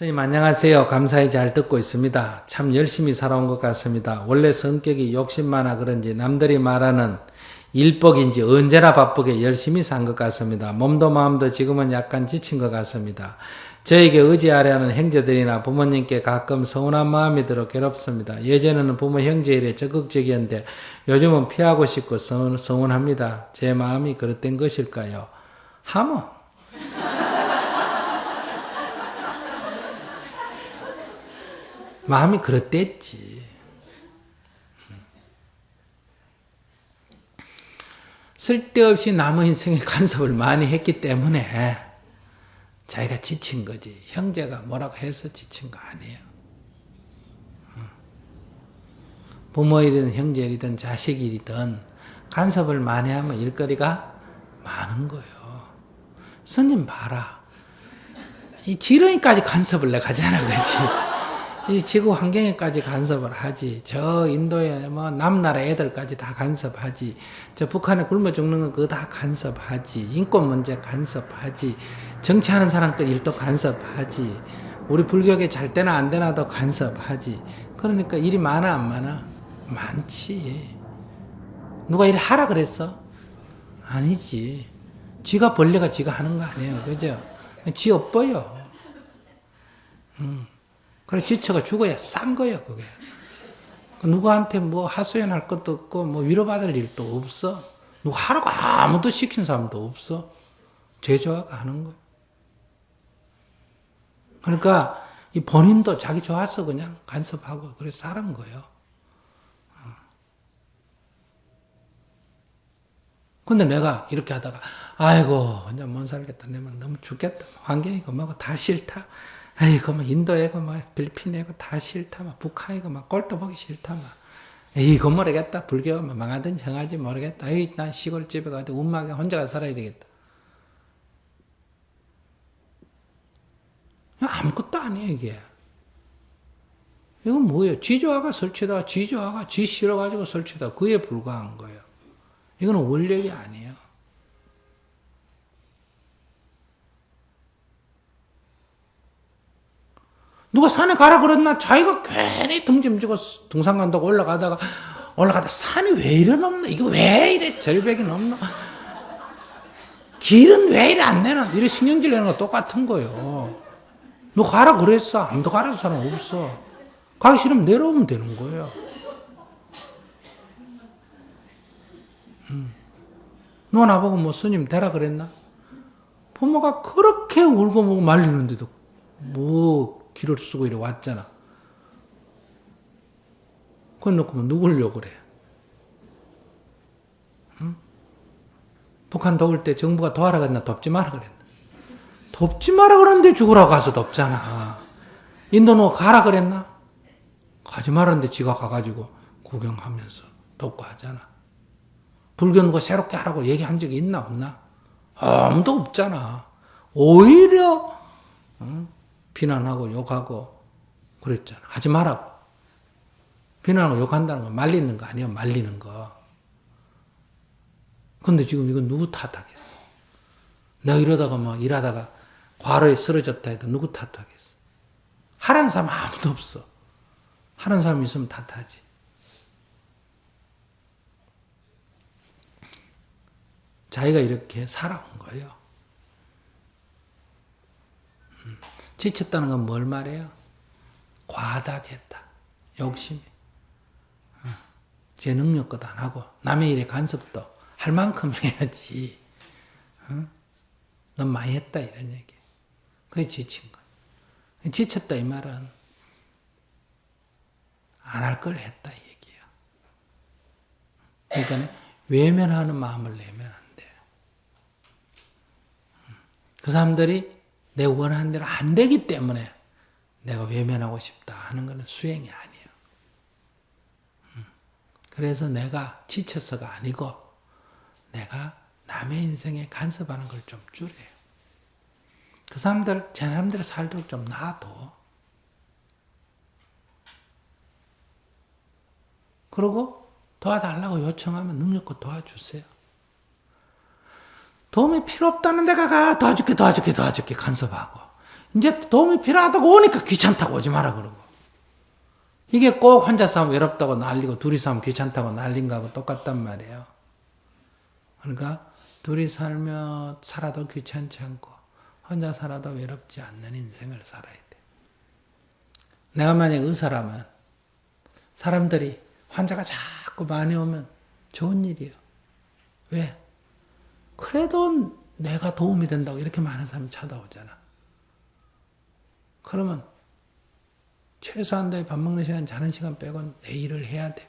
선생님 안녕하세요. 감사히 잘 듣고 있습니다. 참 열심히 살아온 것 같습니다. 원래 성격이 욕심 많아 그런지 남들이 말하는 일복인지 언제나 바쁘게 열심히 산 것 같습니다. 몸도 마음도 지금은 약간 지친 것 같습니다. 저에게 의지하려는 형제들이나 부모님께 가끔 서운한 마음이 들어 괴롭습니다. 예전에는 부모 형제 일에 적극적이었는데 요즘은 피하고 싶고 서운합니다. 제 마음이 그릇된 것일까요? 하모 마음이 그릇됐지. 쓸데없이 남의 인생에 간섭을 많이 했기 때문에 자기가 지친 거지. 형제가 뭐라고 해서 지친 거 아니에요. 부모이든 형제이든 자식이든 간섭을 많이 하면 일거리가 많은 거예요. 스님 봐라. 이 지렁이까지 간섭을 내가 하잖아, 그렇지? 이 지구 환경에까지 간섭을 하지. 저 인도에 뭐 남나라 애들까지 다 간섭하지. 저 북한에 굶어 죽는 거 그거 다 간섭하지. 인권 문제 간섭하지. 정치하는 사람 그 일도 간섭하지. 우리 불교계 잘 되나 안 되나도 간섭하지. 그러니까 일이 많아 안 많아? 많지. 누가 이래 하라 그랬어? 아니지. 지가 벌레가 지가 하는 거 아니에요. 그죠? 지 엎어요. 그래, 지쳐가 죽어야 싼 거예요, 그게. 누구한테 뭐 하소연할 것도 없고, 뭐 위로받을 일도 없어. 누가 하라고 아무도 시킨 사람도 없어. 제조화가 하는 거예요. 그러니까, 이 본인도 자기 좋아서 그냥 간섭하고, 그래서 살은 거예요. 근데 내가 이렇게 하다가, 아이고, 혼자 못 살겠다. 내면 너무 죽겠다. 환경이고 뭐고 다 싫다. 에이고, 뭐, 인도에고, 뭐, 필리핀에고, 다 싫다, 막, 북한이고, 막, 꼴도 보기 싫다, 막. 에이고, 모르겠다. 불교가 뭐 망하든 정하지 모르겠다. 에이, 난 시골집에 가도 운막에 혼자가 살아야 되겠다. 아무것도 아니에요, 이게. 이건 뭐예요? 지조화가 설치다, 지조화가 지 싫어가지고 설치다. 그에 불과한 거예요. 이거는 원력이 아니에요. 누가 산에 가라 그랬나? 자기가 괜히 등짐지고 등산 간다고 올라가다가 산이 왜 이래 넘나? 이거 왜 이래 절벽이 넘나? 길은 왜 이래 안 되나? 이래 신경질 내는 거 똑같은 거예요. 너 가라 그랬어. 아무도 가라는 사람 없어. 가기 싫으면 내려오면 되는 거예요. 너 나보고 뭐 스님 되라 그랬나? 부모가 그렇게 울고 먹고 말리는데도 뭐 길을 쓰고 이래 왔잖아. 그건 놓고 뭐 누구려고 그래? 응? 북한 더울 때 정부가 도와라 그랬나? 돕지 마라 그랬나? 돕지 마라 그랬는데 죽으라고 가서 돕잖아. 인도 너 가라 그랬나? 가지 말았는데 지가 가가지고 구경하면서 돕고 하잖아. 불교 누가 새롭게 하라고 얘기한 적이 있나 없나? 아무도 없잖아. 오히려 비난하고 욕하고 그랬잖아. 하지 말라고. 비난하고 욕한다는 건 말리는 거 아니에요. 말리는 거. 근데 지금 이건 누구 탓하겠어? 내가 이러다가 막 일하다가 과로에 쓰러졌다 해도 누구 탓하겠어? 하라는 사람 아무도 없어. 하는 사람 있으면 탓하지. 자기가 이렇게 살아온 거예요. 지쳤다는 건 뭘 말해요? 과다했다. 욕심이. 제 능력 것도 안 하고 남의 일에 간섭도 할 만큼 해야지. 넌 많이 했다 이런 얘기. 그게 지친 거야. 지쳤다 이 말은 안 할 걸 했다 이 얘기야. 그러니까 외면하는 마음을 내면 안 돼. 그 사람들이 내 원하는 대로 안 되기 때문에 내가 외면하고 싶다 하는 것은 수행이 아니에요. 그래서 내가 지쳐서가 아니고 내가 남의 인생에 간섭하는 걸 좀 줄여요. 그 사람들, 제 사람들의 살도록 좀 놔둬. 그리고 도와달라고 요청하면 능력껏 도와주세요. 도움이 필요 없다는 데가 가 도와줄게 간섭하고 이제 도움이 필요하다고 오니까 귀찮다고 오지 마라 그러고. 이게 꼭 혼자서 하면 외롭다고 난리고 둘이서 하면 귀찮다고 난린 거하고 똑같단 말이에요. 그러니까 둘이 살아도 귀찮지 않고 혼자 살아도 외롭지 않는 인생을 살아야 돼. 내가 만약 의사라면 사람들이 환자가 자꾸 많이 오면 좋은 일이에요. 왜? 그래도 내가 도움이 된다고 이렇게 많은 사람이 찾아오잖아. 그러면 최소한 밥 먹는 시간, 자는 시간 빼고는 내 일을 해야 돼.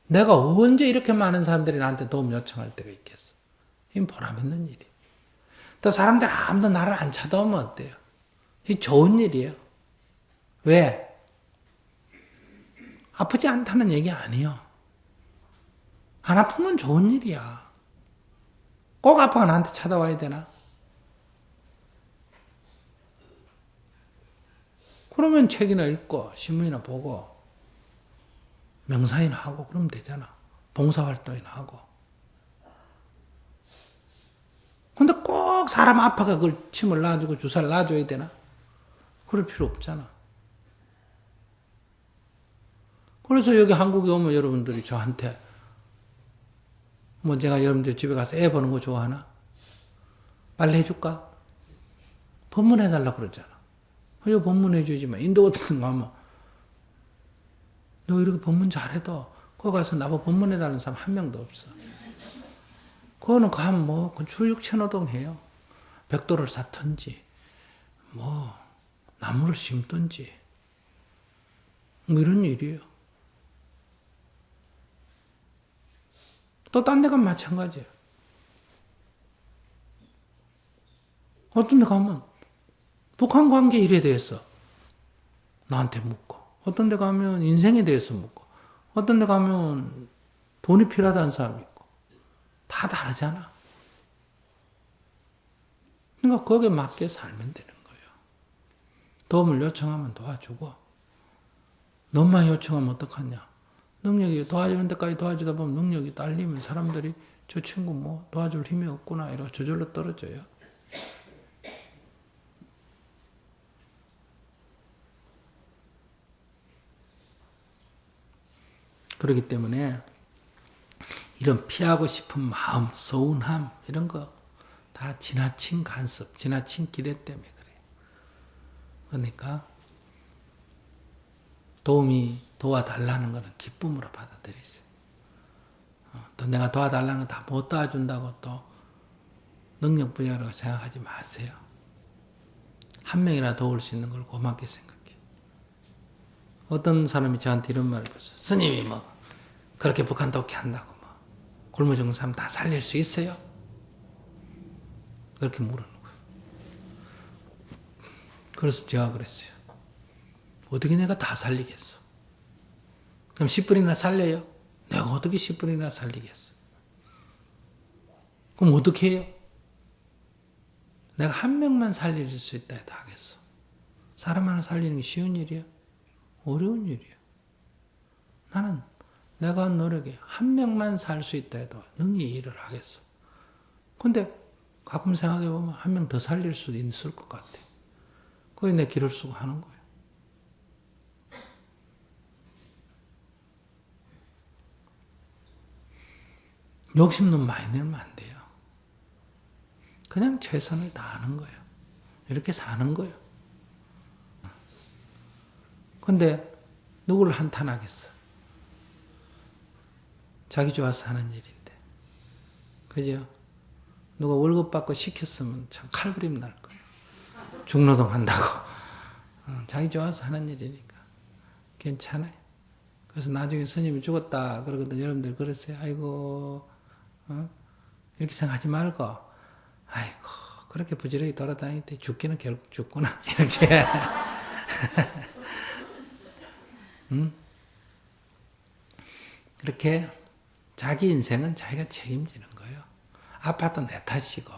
내가 언제 이렇게 많은 사람들이 나한테 도움 요청할 때가 있겠어? 이건 보람 있는 일이에요. 또 사람들 아무도 나를 안 찾아오면 어때요? 이 좋은 일이에요. 왜? 아프지 않다는 얘기 아니에요. 안 아픈 건 좋은 일이야. 꼭 아파가 나한테 찾아와야 되나? 그러면 책이나 읽고 신문이나 보고 명상이나 하고 그러면 되잖아. 봉사활동이나 하고. 근데 꼭 사람 아파가 그걸 침을 놔주고 주사를 놔줘야 되나? 그럴 필요 없잖아. 그래서 여기 한국에 오면 여러분들이 저한테 제가 여러분들 집에 가서 애 보는 거 좋아하나? 빨리 해줄까? 법문해달라고 그러잖아. 이거 법문해주지만 인도 같은 거 하면 너 이렇게 법문 잘해도 거기 가서 나보고 법문해달라는 사람 한 명도 없어. 그거는 가면 출육천호동 해요. 벽돌을 쌓든지 나무를 심든지 이런 일이에요. 또 딴 데 가면 마찬가지예요. 어떤 데 가면 북한 관계 일에 대해서 나한테 묻고 어떤 데 가면 인생에 대해서 묻고 어떤 데 가면 돈이 필요하다는 사람이 있고 다 다르잖아. 그러니까 거기에 맞게 살면 되는 거예요. 도움을 요청하면 도와주고 너만 요청하면 어떡하냐. 능력이 도와주는 데까지 도와주다 보면 능력이 딸리면 사람들이 저 친구 도와줄 힘이 없구나 이러고 저절로 떨어져요. 그렇기 때문에 이런 피하고 싶은 마음, 서운함 이런 거 다 지나친 간섭, 지나친 기대 때문에 그래요. 그러니까 도와달라는 것은 기쁨으로 받아들이세요. 또 내가 도와달라는 거 다 못 도와준다고 또 능력 부여라고 생각하지 마세요. 한 명이나 도울 수 있는 걸 고맙게 생각해요. 어떤 사람이 저한테 이런 말을 했어요. 스님이 그렇게 북한 독해 한다고 굶어 죽는 사람 다 살릴 수 있어요? 그렇게 물어는 거예요. 그래서 제가 그랬어요. 어떻게 내가 다 살리겠어? 그럼 10분이나 살려요? 내가 어떻게 10분이나 살리겠어? 그럼 어떻게 해요? 내가 한 명만 살릴 수 있다 해도 하겠어. 사람 하나 살리는 게 쉬운 일이야? 어려운 일이야. 나는 내가 한 노력에 한 명만 살 수 있다 해도 능히 일을 하겠어. 근데 가끔 생각해보면 한 명 더 살릴 수도 있을 것 같아. 그게 내 길을 쓰고 하는 거예요. 욕심은 많이 내면 안 돼요. 그냥 최선을 다하는 거예요. 이렇게 사는 거예요. 근데 누구를 한탄하겠어? 자기 좋아서 하는 일인데. 그죠? 누가 월급 받고 시켰으면 참 칼부림 날 거예요. 중노동 한다고. 자기 좋아서 하는 일이니까. 괜찮아요. 그래서 나중에 스님이 죽었다 그러거든. 여러분들 그러세요. 아이고 이렇게 생각하지 말고 아이고 그렇게 부지런히 돌아다닐 때 죽기는 결국 죽구나. 이렇게. 이렇게 자기 인생은 자기가 책임지는 거예요. 아파도 내 탓이고.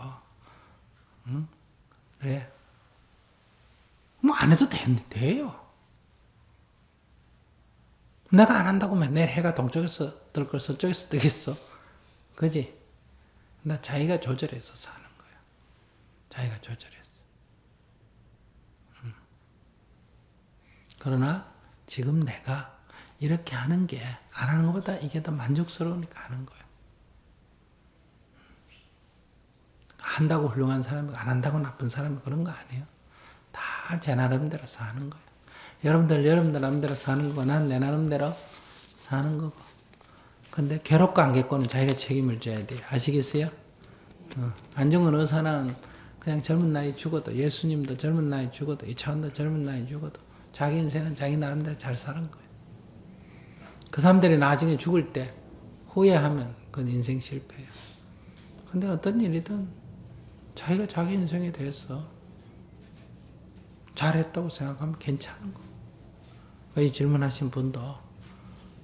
왜? 안 해도 돼요. 내가 안 한다고 내일 해가 동쪽에서 뜰 걸 서쪽에서 뜨겠어. 그지? 나 자기가 조절해서 사는 거야. 자기가 조절했어. 그러나 지금 내가 이렇게 하는 게 안 하는 것보다 이게 더 만족스러우니까 하는 거예요. 한다고 훌륭한 사람이 안 한다고 나쁜 사람이 그런 거 아니에요. 다 제 나름대로 사는 거예요. 여러분들 나름대로 사는 거고 난 내 나름대로 사는 거고. 근데 괴롭고 안 괴롭고는 자기가 책임을 져야 돼요. 아시겠어요? 안정은 의사는 그냥 젊은 나이 죽어도 예수님도 젊은 나이 죽어도 이차원도 젊은 나이 죽어도 자기 인생은 자기 나름대로 잘 사는 거예요. 그 사람들이 나중에 죽을 때 후회하면 그건 인생 실패예요. 근데 어떤 일이든 자기가 자기 인생에 대해서 잘했다고 생각하면 괜찮은 거예요. 이 질문하신 분도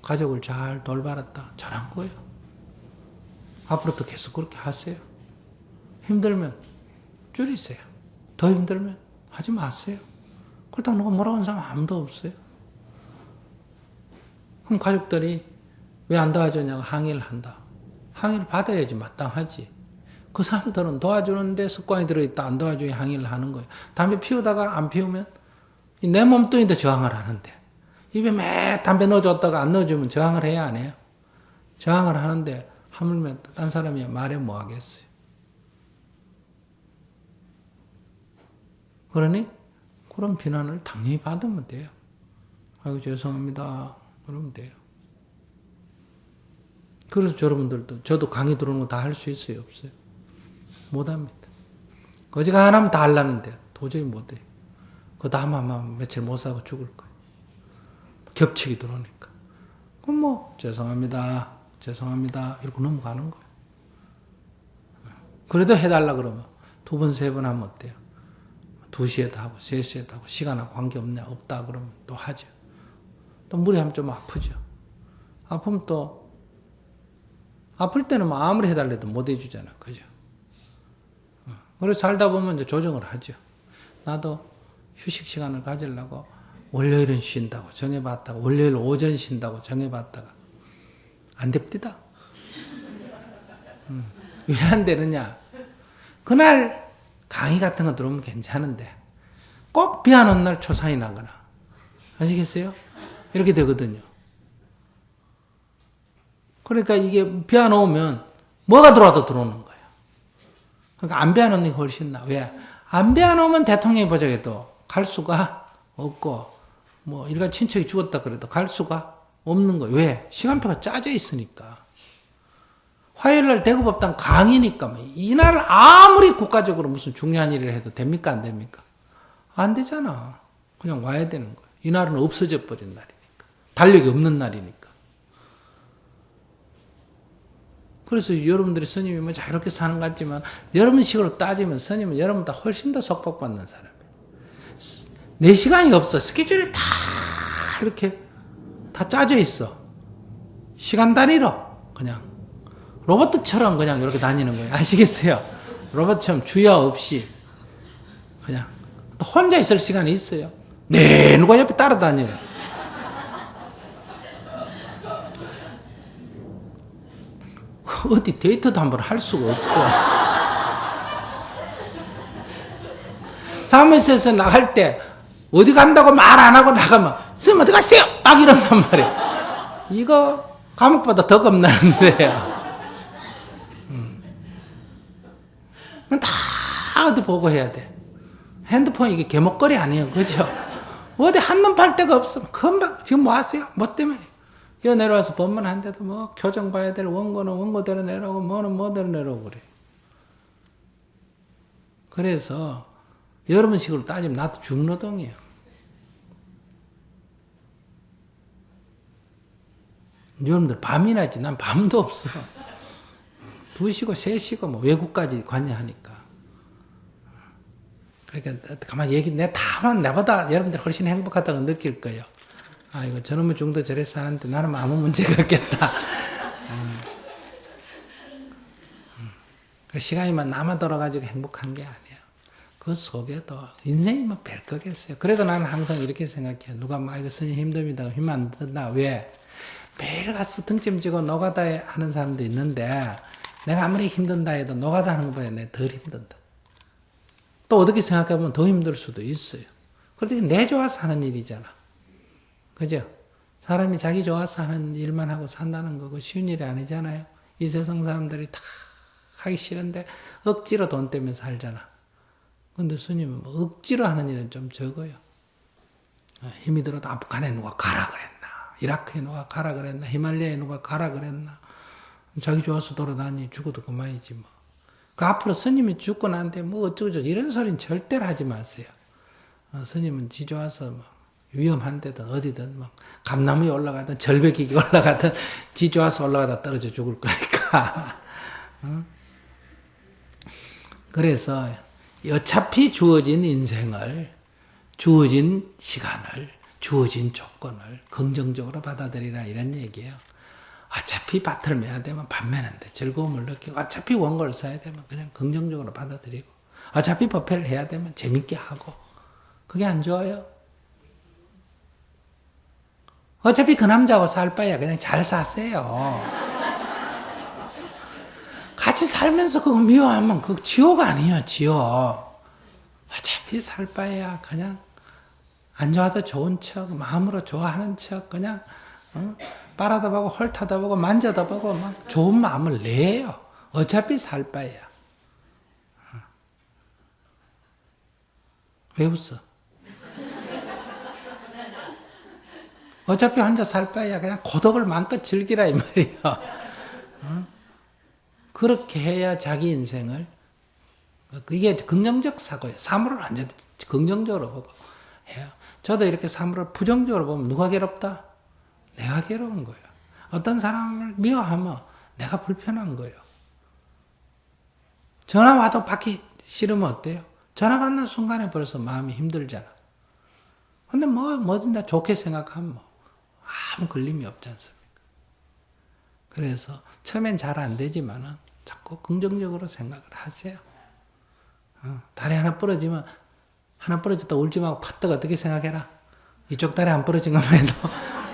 가족을 잘 돌봐랐다. 잘한 거예요. 앞으로도 계속 그렇게 하세요. 힘들면 줄이세요. 더 힘들면 하지 마세요. 그렇다고 누가 뭐라고 하는 사람 아무도 없어요. 그럼 가족들이 왜 안 도와주냐고 항의를 한다. 항의를 받아야지 마땅하지. 그 사람들은 도와주는데 습관이 들어있다. 안 도와줘야 항의를 하는 거예요. 담배 피우다가 안 피우면 내 몸뚱이도 저항을 하는데 입에 매 담배 넣어줬다가 안 넣어주면 저항을 해야 안 해요? 저항을 하는데 하물며 딴 사람이 말해 뭐 하겠어요. 그러니 그런 비난을 당연히 받으면 돼요. 아이고 죄송합니다. 그러면 돼요. 그래서 여러분들도 저도 강의 들어오는 거 다 할 수 있어요? 없어요? 못합니다. 거지가 하나면 다 하려는데 도저히 못해요. 그거 하면 아마 며칠 못 사고 죽을 거예요. 겹치기 들어오니까. 그럼 뭐 죄송합니다. 이러고 넘어가는 거예요. 그래도 해달라 그러면 2번, 3번 하면 어때요? 2시에도 하고 3시에도 하고 시간하고 관계없냐? 없다 그러면 또 하죠. 또 무리하면 좀 아프죠. 아프면 또 아플 때는 뭐 아무리 해달래도 못 해주잖아. 그죠? 그래서 살다 보면 이제 조정을 하죠. 나도 휴식 시간을 가지려고 월요일은 쉰다고 정해봤다가 월요일 오전 쉰다고 정해봤다가 안 됩니다. 왜 안 되느냐? 그날 강의 같은 거 들어오면 괜찮은데 꼭 비 안 오는 날 초산이 나거나 아시겠어요? 이렇게 되거든요. 그러니까 이게 비 안 오면 뭐가 들어와도 들어오는 거예요. 그러니까 안 비 안 오는 게 훨씬 나. 왜? 안 비 안 오면 대통령이 보자해도 갈 수가 없고 뭐 일가 친척이 죽었다 그래도 갈 수가 없는 거예요. 왜? 시간표가 짜져 있으니까. 화요일날 대구법당 강의니까 이날 아무리 국가적으로 무슨 중요한 일을 해도 됩니까? 안 됩니까? 안 되잖아. 그냥 와야 되는 거예요. 이날은 없어져 버린 날이니까. 달력이 없는 날이니까. 그래서 여러분들이 스님이 뭐 자유롭게 사는 것 같지만 여러분 식으로 따지면 스님은 여러분보다 훨씬 더 속박받는 사람이에요. 4시간이 없어. 스케줄이 다 이렇게 다 짜져 있어. 시간 단위로 그냥 로봇처럼 그냥 이렇게 다니는 거예요. 아시겠어요? 로봇처럼 주여 없이 그냥 또 혼자 있을 시간이 있어요. 네, 누가 옆에 따라다녀요. 어디 데이트도 한번 할 수가 없어. 사무실에서 나갈 때 어디 간다고 말 안 하고 나가면 선생님 어디 갔어요? 딱 이런단 말이에요. 이거 감옥보다 더 겁나는데요. 다 어디 보고 해야 돼. 핸드폰 이게 개목걸이 아니에요. 그죠? 어디 한눈 팔 데가 없어. 금방 지금 뭐 하세요? 뭐 때문에? 여 내려와서 법문한데도 뭐 교정 봐야 될 원고는 원고대로 내려오고 뭐는 뭐대로 내려오고 그래. 그래서 여러분 식으로 따지면 나도 중노동이에요. 여러분들 밤이나 했지 난 밤도 없어. 2시고 3시고 뭐 외국까지 관여하니까. 그러니까 가만히 내 다만 내보다 여러분들 훨씬 행복하다고 느낄 거예요. 아, 이거 저놈의 중도 저래서 하는데 나는 아무 문제가 없겠다. 그 시간이만 남아 돌아가지고 행복한 게 아니에요. 그 속에도 인생이 뭐 별 거겠어요. 그래도 나는 항상 이렇게 생각해요. 누가 막 이거 스님 힘듭니다. 힘 안 든다. 왜? 매일 가서 등짐 지고 노가다 하는 사람도 있는데 내가 아무리 힘든다 해도 노가다 하는 것보다 내가 덜 힘든다. 또 어떻게 생각해보면 더 힘들 수도 있어요. 그런데 내 좋아서 하는 일이잖아. 그죠? 사람이 자기 좋아서 하는 일만 하고 산다는 거 쉬운 일이 아니잖아요. 이 세상 사람들이 다 하기 싫은데 억지로 돈 때문에 살잖아. 근데 스님은 뭐 억지로 하는 일은 좀 적어요. 힘이 들어도 아프간에 누가 가라 그랬나? 이라크에 누가 가라 그랬나? 히말라야에 누가 가라 그랬나? 자기 좋아서 돌아다니 죽어도 그만이지 뭐. 그 앞으로 스님이 죽고 난데 뭐 어쩌고저쩌고 이런 소리는 절대로 하지 마세요. 스님은 지 좋아서 뭐 위험한 데든 어디든 막 감나무에 올라가든 절벽에 올라가든 지 좋아서 올라가다 떨어져 죽을 거니까. 그래서 어차피 주어진 인생을, 주어진 시간을, 주어진 조건을 긍정적으로 받아들이라 이런 얘기예요. 어차피 밭을 매야 되면 밭 매는데 즐거움을 느끼고, 어차피 원고를 써야 되면 그냥 긍정적으로 받아들이고, 어차피 법회를 해야 되면 재밌게 하고, 그게 안 좋아요? 어차피 그 남자하고 살 바에야 그냥 잘 사세요. 같이 살면서 그거 미워하면 그거 지옥 아니에요, 지옥. 어차피 살 바에야 그냥 안 좋아도 좋은 척, 마음으로 좋아하는 척, 그냥 빨아다 보고 헐타다 보고 만져다 보고 막 좋은 마음을 내요. 어차피 살 바에야. 왜 웃어? 어차피 혼자 살 바에야 그냥 고독을 마음껏 즐기라 이 말이에요. 그렇게 해야 자기 인생을, 이게 긍정적 사고예요. 사물을 완전히 긍정적으로 보고 해요. 저도 이렇게 사물을 부정적으로 보면 누가 괴롭다? 내가 괴로운 거예요. 어떤 사람을 미워하면 내가 불편한 거예요. 전화 와도 받기 싫으면 어때요? 전화 받는 순간에 벌써 마음이 힘들잖아. 근데 뭐든 다 좋게 생각하면 아무 걸림이 없지 않습니까? 그래서 처음엔 잘 안 되지만은 자꾸 긍정적으로 생각을 하세요. 다리 하나 부러지면 하나 부러졌다 울지 말고 파떡 어떻게 생각해라. 이쪽 다리 안 부러진 것만 해도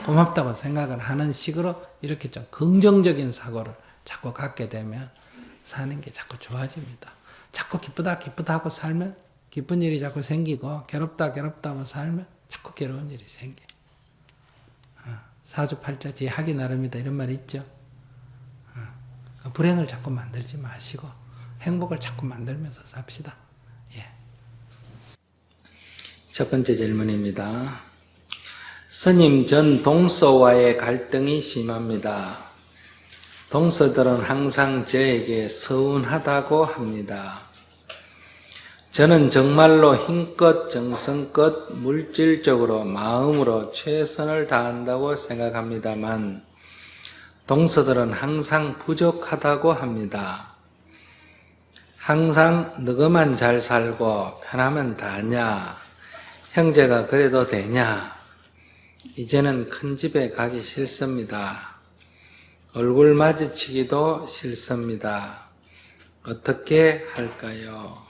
고맙다고 생각을 하는 식으로 이렇게 좀 긍정적인 사고를 자꾸 갖게 되면 사는 게 자꾸 좋아집니다. 자꾸 기쁘다 하고 살면 기쁜 일이 자꾸 생기고, 괴롭다 하고 살면 자꾸 괴로운 일이 생겨. 사주팔자 지하기 나름이다 이런 말 있죠. 불행을 자꾸 만들지 마시고 행복을 자꾸 만들면서 삽시다. 예. 첫 번째 질문입니다. 스님, 전 동서와의 갈등이 심합니다. 동서들은 항상 저에게 서운하다고 합니다. 저는 정말로 힘껏 정성껏 물질적으로 마음으로 최선을 다한다고 생각합니다만 동서들은 항상 부족하다고 합니다. 항상 너그만 잘 살고 편하면 다냐? 형제가 그래도 되냐? 이제는 큰 집에 가기 싫습니다. 얼굴 마주치기도 싫습니다. 어떻게 할까요?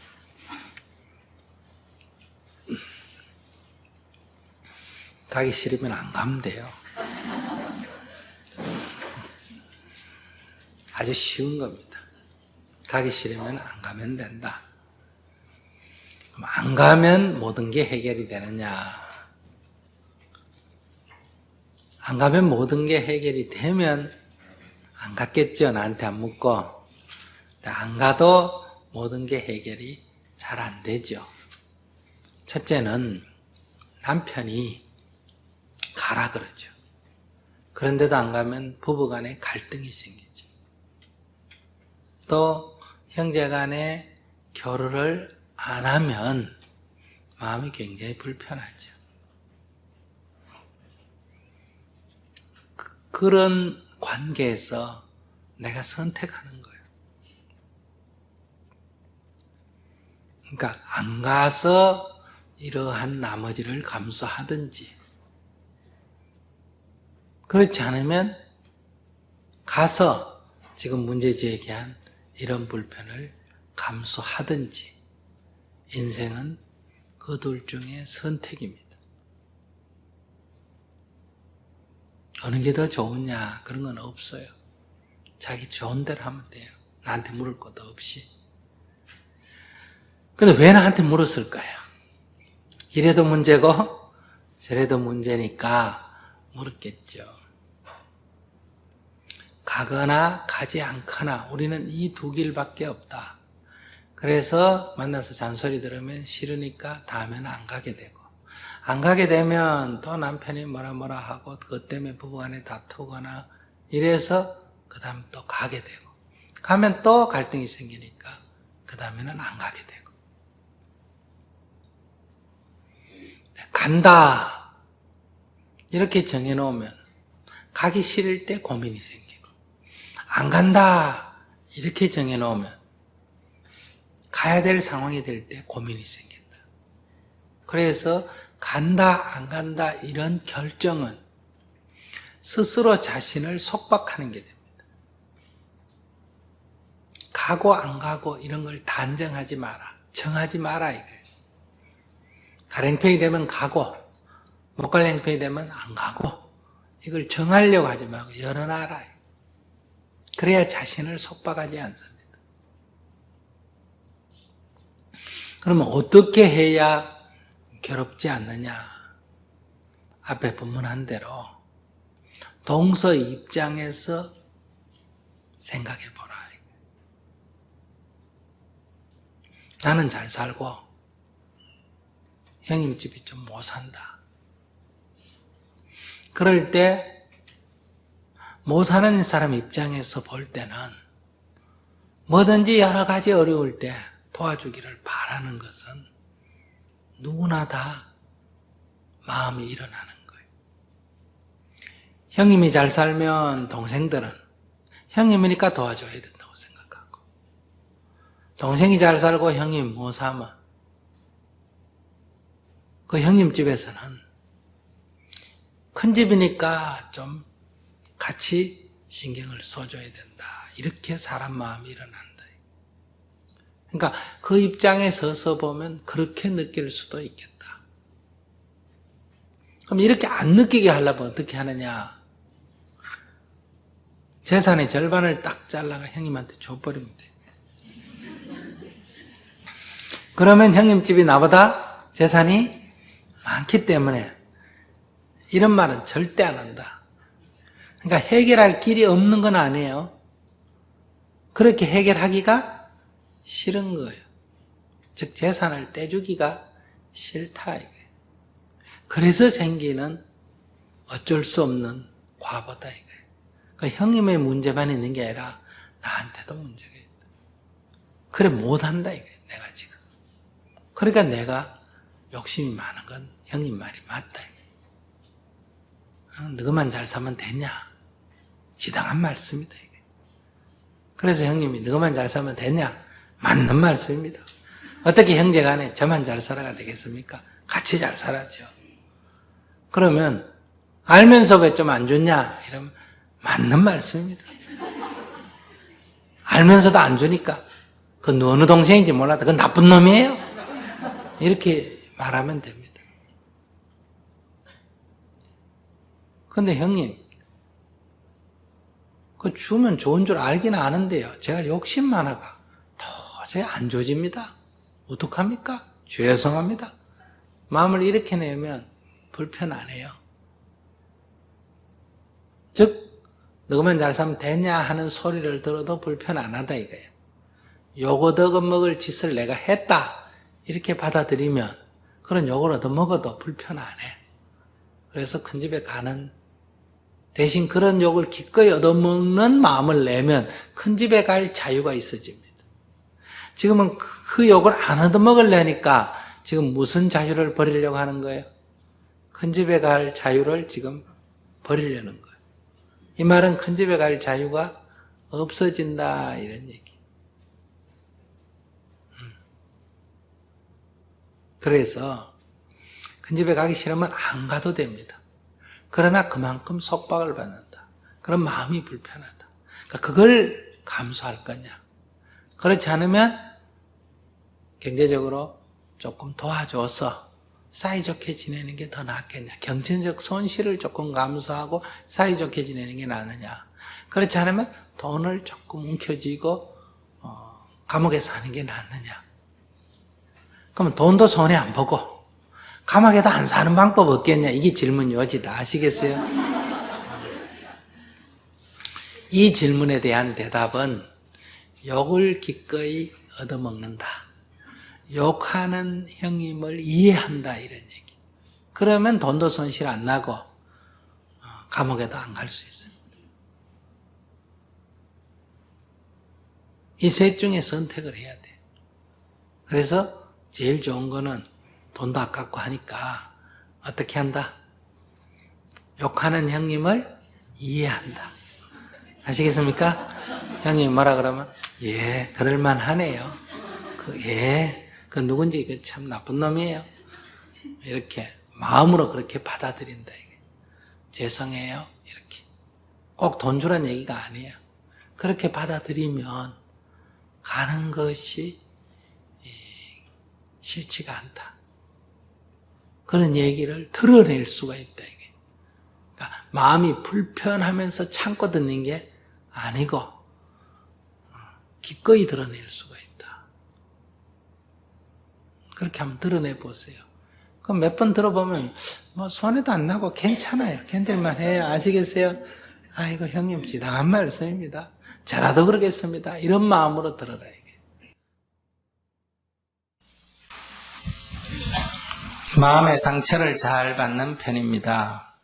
가기 싫으면 안 가면 돼요. 아주 쉬운 겁니다. 가기 싫으면 안 가면 된다. 그럼 안 가면 모든 게 해결이 되느냐? 안 가면 모든 게 해결이 되면 안 갔겠죠. 나한테 안 묻고. 안 가도 모든 게 해결이 잘 안 되죠. 첫째는 남편이 가라 그러죠. 그런데도 안 가면 부부간에 갈등이 생기죠. 또 형제간에 교류를 안 하면 마음이 굉장히 불편하죠. 그런 관계에서 내가 선택하는 거예요. 그러니까 안 가서 이러한 나머지를 감수하든지, 그렇지 않으면 가서 지금 문제 제기한 이런 불편을 감수하든지, 인생은 그 둘 중에 선택입니다. 어느 게 더 좋으냐 그런 건 없어요. 자기 좋은 대로 하면 돼요. 나한테 물을 것도 없이. 근데 왜 나한테 물었을까요? 이래도 문제고 저래도 문제니까 물었겠죠. 가거나 가지 않거나 우리는 이 두 길밖에 없다. 그래서 만나서 잔소리 들으면 싫으니까 다음에는 안 가게 되고, 안 가게 되면 또 남편이 뭐라 하고 그것 때문에 부부간에 다투거나 이래서 그 다음에 또 가게 되고, 가면 또 갈등이 생기니까 그 다음에는 안 가게 되고. 간다 이렇게 정해놓으면 가기 싫을 때 고민이 생기고, 안 간다 이렇게 정해놓으면 가야 될 상황이 될 때 고민이 생긴다. 그래서 간다 안 간다 이런 결정은 스스로 자신을 속박하는 게 됩니다. 가고 안 가고 이런 걸 단정하지 마라, 정하지 마라 이거예요. 갈 형편이 되면 가고 못 갈 형편이 되면 안 가고, 이걸 정하려고 하지 말고 열어놔라. 그래야 자신을 속박하지 않습니다. 그러면 어떻게 해야 괴롭지 않느냐? 앞에 본문한 대로 동서 입장에서 생각해 보라. 나는 잘 살고 형님 집이 좀 못 산다. 그럴 때 못 사는 사람 입장에서 볼 때는 뭐든지 여러 가지 어려울 때 도와주기를 바라는 것은 누구나 다 마음이 일어나는 거예요. 형님이 잘 살면 동생들은 형님이니까 도와줘야 된다고 생각하고, 동생이 잘 살고 형님 못 살면 그 형님 집에서는 큰 집이니까 좀 같이 신경을 써줘야 된다. 이렇게 사람 마음이 일어난다. 그러니까 그 입장에 서서 보면 그렇게 느낄 수도 있겠다. 그럼 이렇게 안 느끼게 하려면 어떻게 하느냐? 재산의 절반을 딱 잘라가 형님한테 줘버리면 돼. 그러면 형님 집이 나보다 재산이 많기 때문에 이런 말은 절대 안 한다. 그러니까 해결할 길이 없는 건 아니에요. 그렇게 해결하기가 싫은 거예요. 즉 재산을 떼주기가 싫다 이거예요. 그래서 생기는 어쩔 수 없는 과보다 이거예요. 그러니까 형님의 문제만 있는 게 아니라 나한테도 문제가 있다. 그래 못한다 이거예요. 내가 지금. 그러니까 내가 욕심이 많은 건 형님 말이 맞다 이거예요. 너만 잘 사면 되냐? 지당한 말씀이다 이거예요. 그래서 형님이 너만 잘 살면 되냐? 맞는 말씀입니다. 어떻게 형제간에 저만 잘 살아가 되겠습니까? 같이 잘 살아죠. 그러면 알면서 왜 좀 안 좋냐? 이러면 맞는 말씀입니다. 알면서도 안 주니까 그 어느 동생인지 몰라도 그건 나쁜 놈이에요. 이렇게 말하면 됩니다. 근데 형님, 그 주면 좋은 줄 알긴 아는데요. 제가 욕심 많아가 도저히 안 줘집니다. 어떡합니까? 죄송합니다. 마음을 이렇게 내면 불편 안 해요. 즉 너만 잘 살면 되냐 하는 소리를 들어도 불편 안 하다 이거예요. 욕을 얻어먹을 짓을 내가 했다 이렇게 받아들이면 그런 욕을 얻어먹어도 불편 안 해. 그래서 큰 집에 가는 대신 그런 욕을 기꺼이 얻어먹는 마음을 내면 큰 집에 갈 자유가 있어집니다. 지금은 그 욕을 안 얻어먹으려니까 지금 무슨 자유를 버리려고 하는 거예요? 큰 집에 갈 자유를 지금 버리려는 거예요. 이 말은 큰 집에 갈 자유가 없어진다 이런 얘기. 그래서 큰 집에 가기 싫으면 안 가도 됩니다. 그러나 그만큼 속박을 받는다. 그런 마음이 불편하다. 그러니까 그걸 감수할 거냐. 그렇지 않으면 경제적으로 조금 도와줘서 사이좋게 지내는 게 더 낫겠냐. 경제적 손실을 조금 감수하고 사이좋게 지내는 게 낫느냐. 그렇지 않으면 돈을 조금 움켜쥐고 감옥에 사는 게 낫느냐. 그러면 돈도 손해 안 보고 감옥에도 안 사는 방법 없겠냐? 이게 질문 요지다. 아시겠어요? 이 질문에 대한 대답은 욕을 기꺼이 얻어먹는다. 욕하는 형님을 이해한다. 이런 얘기. 그러면 돈도 손실 안 나고 감옥에도 안 갈 수 있습니다. 이 셋 중에 선택을 해야 돼. 그래서 제일 좋은 거는 돈도 아깝고 하니까 어떻게 한다? 욕하는 형님을 이해한다. 아시겠습니까? 형님 뭐라 그러면 예, 그럴만하네요. 그 누군지 그 참 나쁜 놈이에요. 이렇게 마음으로 그렇게 받아들인다. 이게. 죄송해요. 이렇게. 꼭 돈 주란 얘기가 아니에요. 그렇게 받아들이면 가는 것이 싫지가 않다. 그런 얘기를 드러낼 수가 있다. 이게. 그러니까 마음이 불편하면서 참고 듣는 게 아니고 기꺼이 드러낼 수가 있다. 그렇게 한번 드러내 보세요. 그럼 몇 번 들어보면 뭐 손해도 안 나고 괜찮아요. 견딜만 해요. 아시겠어요? 아이고 형님 지당한 말씀입니다. 저라도 그러겠습니다. 이런 마음으로 들어라. 이게. 마음의 상처를 잘 받는 편입니다.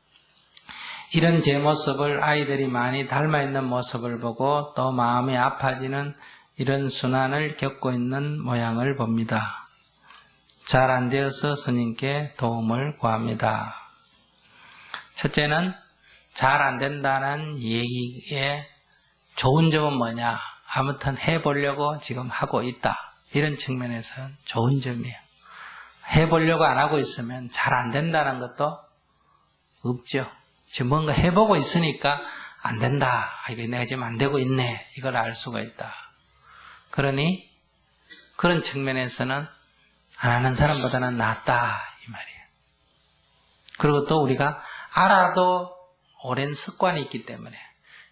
이런 제 모습을 아이들이 많이 닮아있는 모습을 보고 또 마음이 아파지는 이런 순환을 겪고 있는 모양을 봅니다. 잘 안 되어서 스님께 도움을 구합니다. 첫째는 잘 안 된다는 얘기의 좋은 점은 뭐냐? 아무튼 해보려고 지금 하고 있다. 이런 측면에서는 좋은 점이에요. 해보려고 안 하고 있으면 잘 안 된다는 것도 없죠. 지금 뭔가 해보고 있으니까 안 된다. 이거 내가 지금 안 되고 있네. 이걸 알 수가 있다. 그러니 그런 측면에서는 안 하는 사람보다는 낫다. 이 말이에요. 그리고 또 우리가 알아도 오랜 습관이 있기 때문에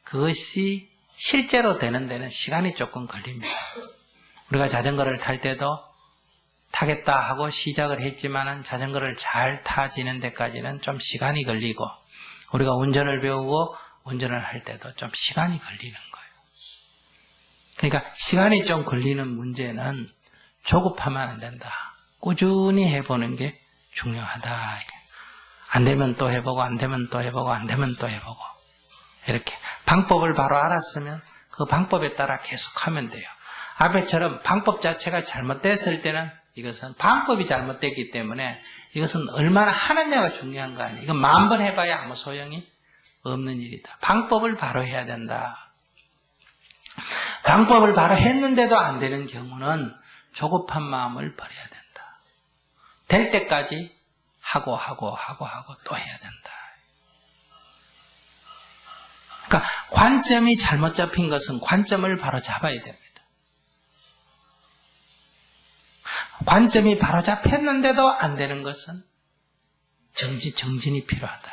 그것이 실제로 되는 데는 시간이 조금 걸립니다. 우리가 자전거를 탈 때도 타겠다 하고 시작을 했지만은 자전거를 잘 타지는 데까지는 좀 시간이 걸리고 우리가 운전을 배우고 운전을 할 때도 좀 시간이 걸리는 거예요. 그러니까 시간이 좀 걸리는 문제는 조급하면 안 된다. 꾸준히 해보는 게 중요하다. 안 되면 또 해보고 안 되면 또 해보고 안 되면 또 해보고 이렇게 방법을 바로 알았으면 그 방법에 따라 계속하면 돼요. 앞에처럼 방법 자체가 잘못됐을 때는 이것은 방법이 잘못됐기 때문에 이것은 얼마나 하느냐가 중요한 거 아니에요. 이건 10,000번 해봐야 아무 소용이 없는 일이다. 방법을 바로 해야 된다. 방법을 바로 했는데도 안 되는 경우는 조급한 마음을 버려야 된다. 될 때까지 하고 또 해야 된다. 그러니까 관점이 잘못 잡힌 것은 관점을 바로 잡아야 됩니다. 관점이 바로 잡혔는데도 안 되는 것은 정진이 필요하다.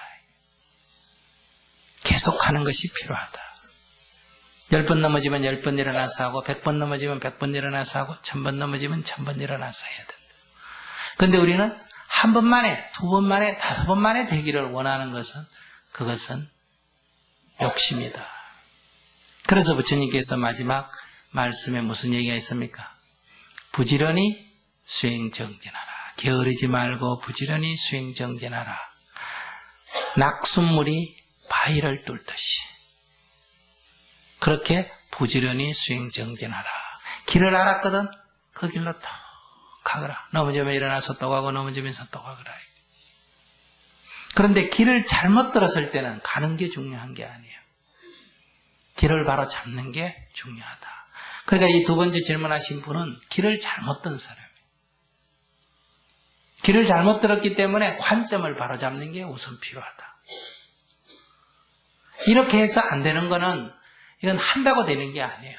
계속하는 것이 필요하다. 10번 넘어지면 10번 일어나서 하고 100번 넘어지면 100번 일어나서 하고 1000번 넘어지면 1000번 일어나서 해야 된다. 그런데 우리는 한 번 만에, 2번 만에, 5번 만에 되기를 원하는 것은 그것은 욕심이다. 그래서 부처님께서 마지막 말씀에 무슨 얘기가 있습니까? 부지런히 수행정진하라. 게으르지 말고 부지런히 수행정진하라. 낙숫물이 바위를 뚫듯이 그렇게 부지런히 수행정진하라. 길을 알았거든 그 길로 또 가거라. 넘어지면 일어나서 또 가고 넘어지면서 또 가거라. 그런데 길을 잘못 들었을 때는 가는 게 중요한 게 아니에요. 길을 바로 잡는 게 중요하다. 그러니까 이 두 번째 질문하신 분은 길을 잘못 든 사람이에요. 길을 잘못 들었기 때문에 관점을 바로 잡는 게 우선 필요하다. 이렇게 해서 안 되는 거는 이건 한다고 되는 게 아니에요.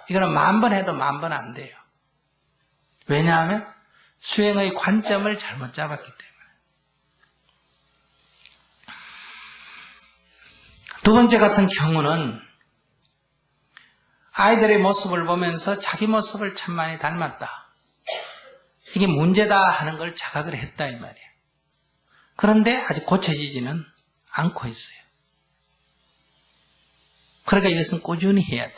이거는 10,000번 해도 10,000번 안 돼요. 왜냐하면 수행의 관점을 잘못 잡았기 때문에. 두 번째 같은 경우는 아이들의 모습을 보면서 자기 모습을 참 많이 닮았다. 이게 문제다 하는 걸 자각을 했다 이 말이에요. 그런데 아직 고쳐지지는 않고 있어요. 그러니까 이것은 꾸준히 해야 돼.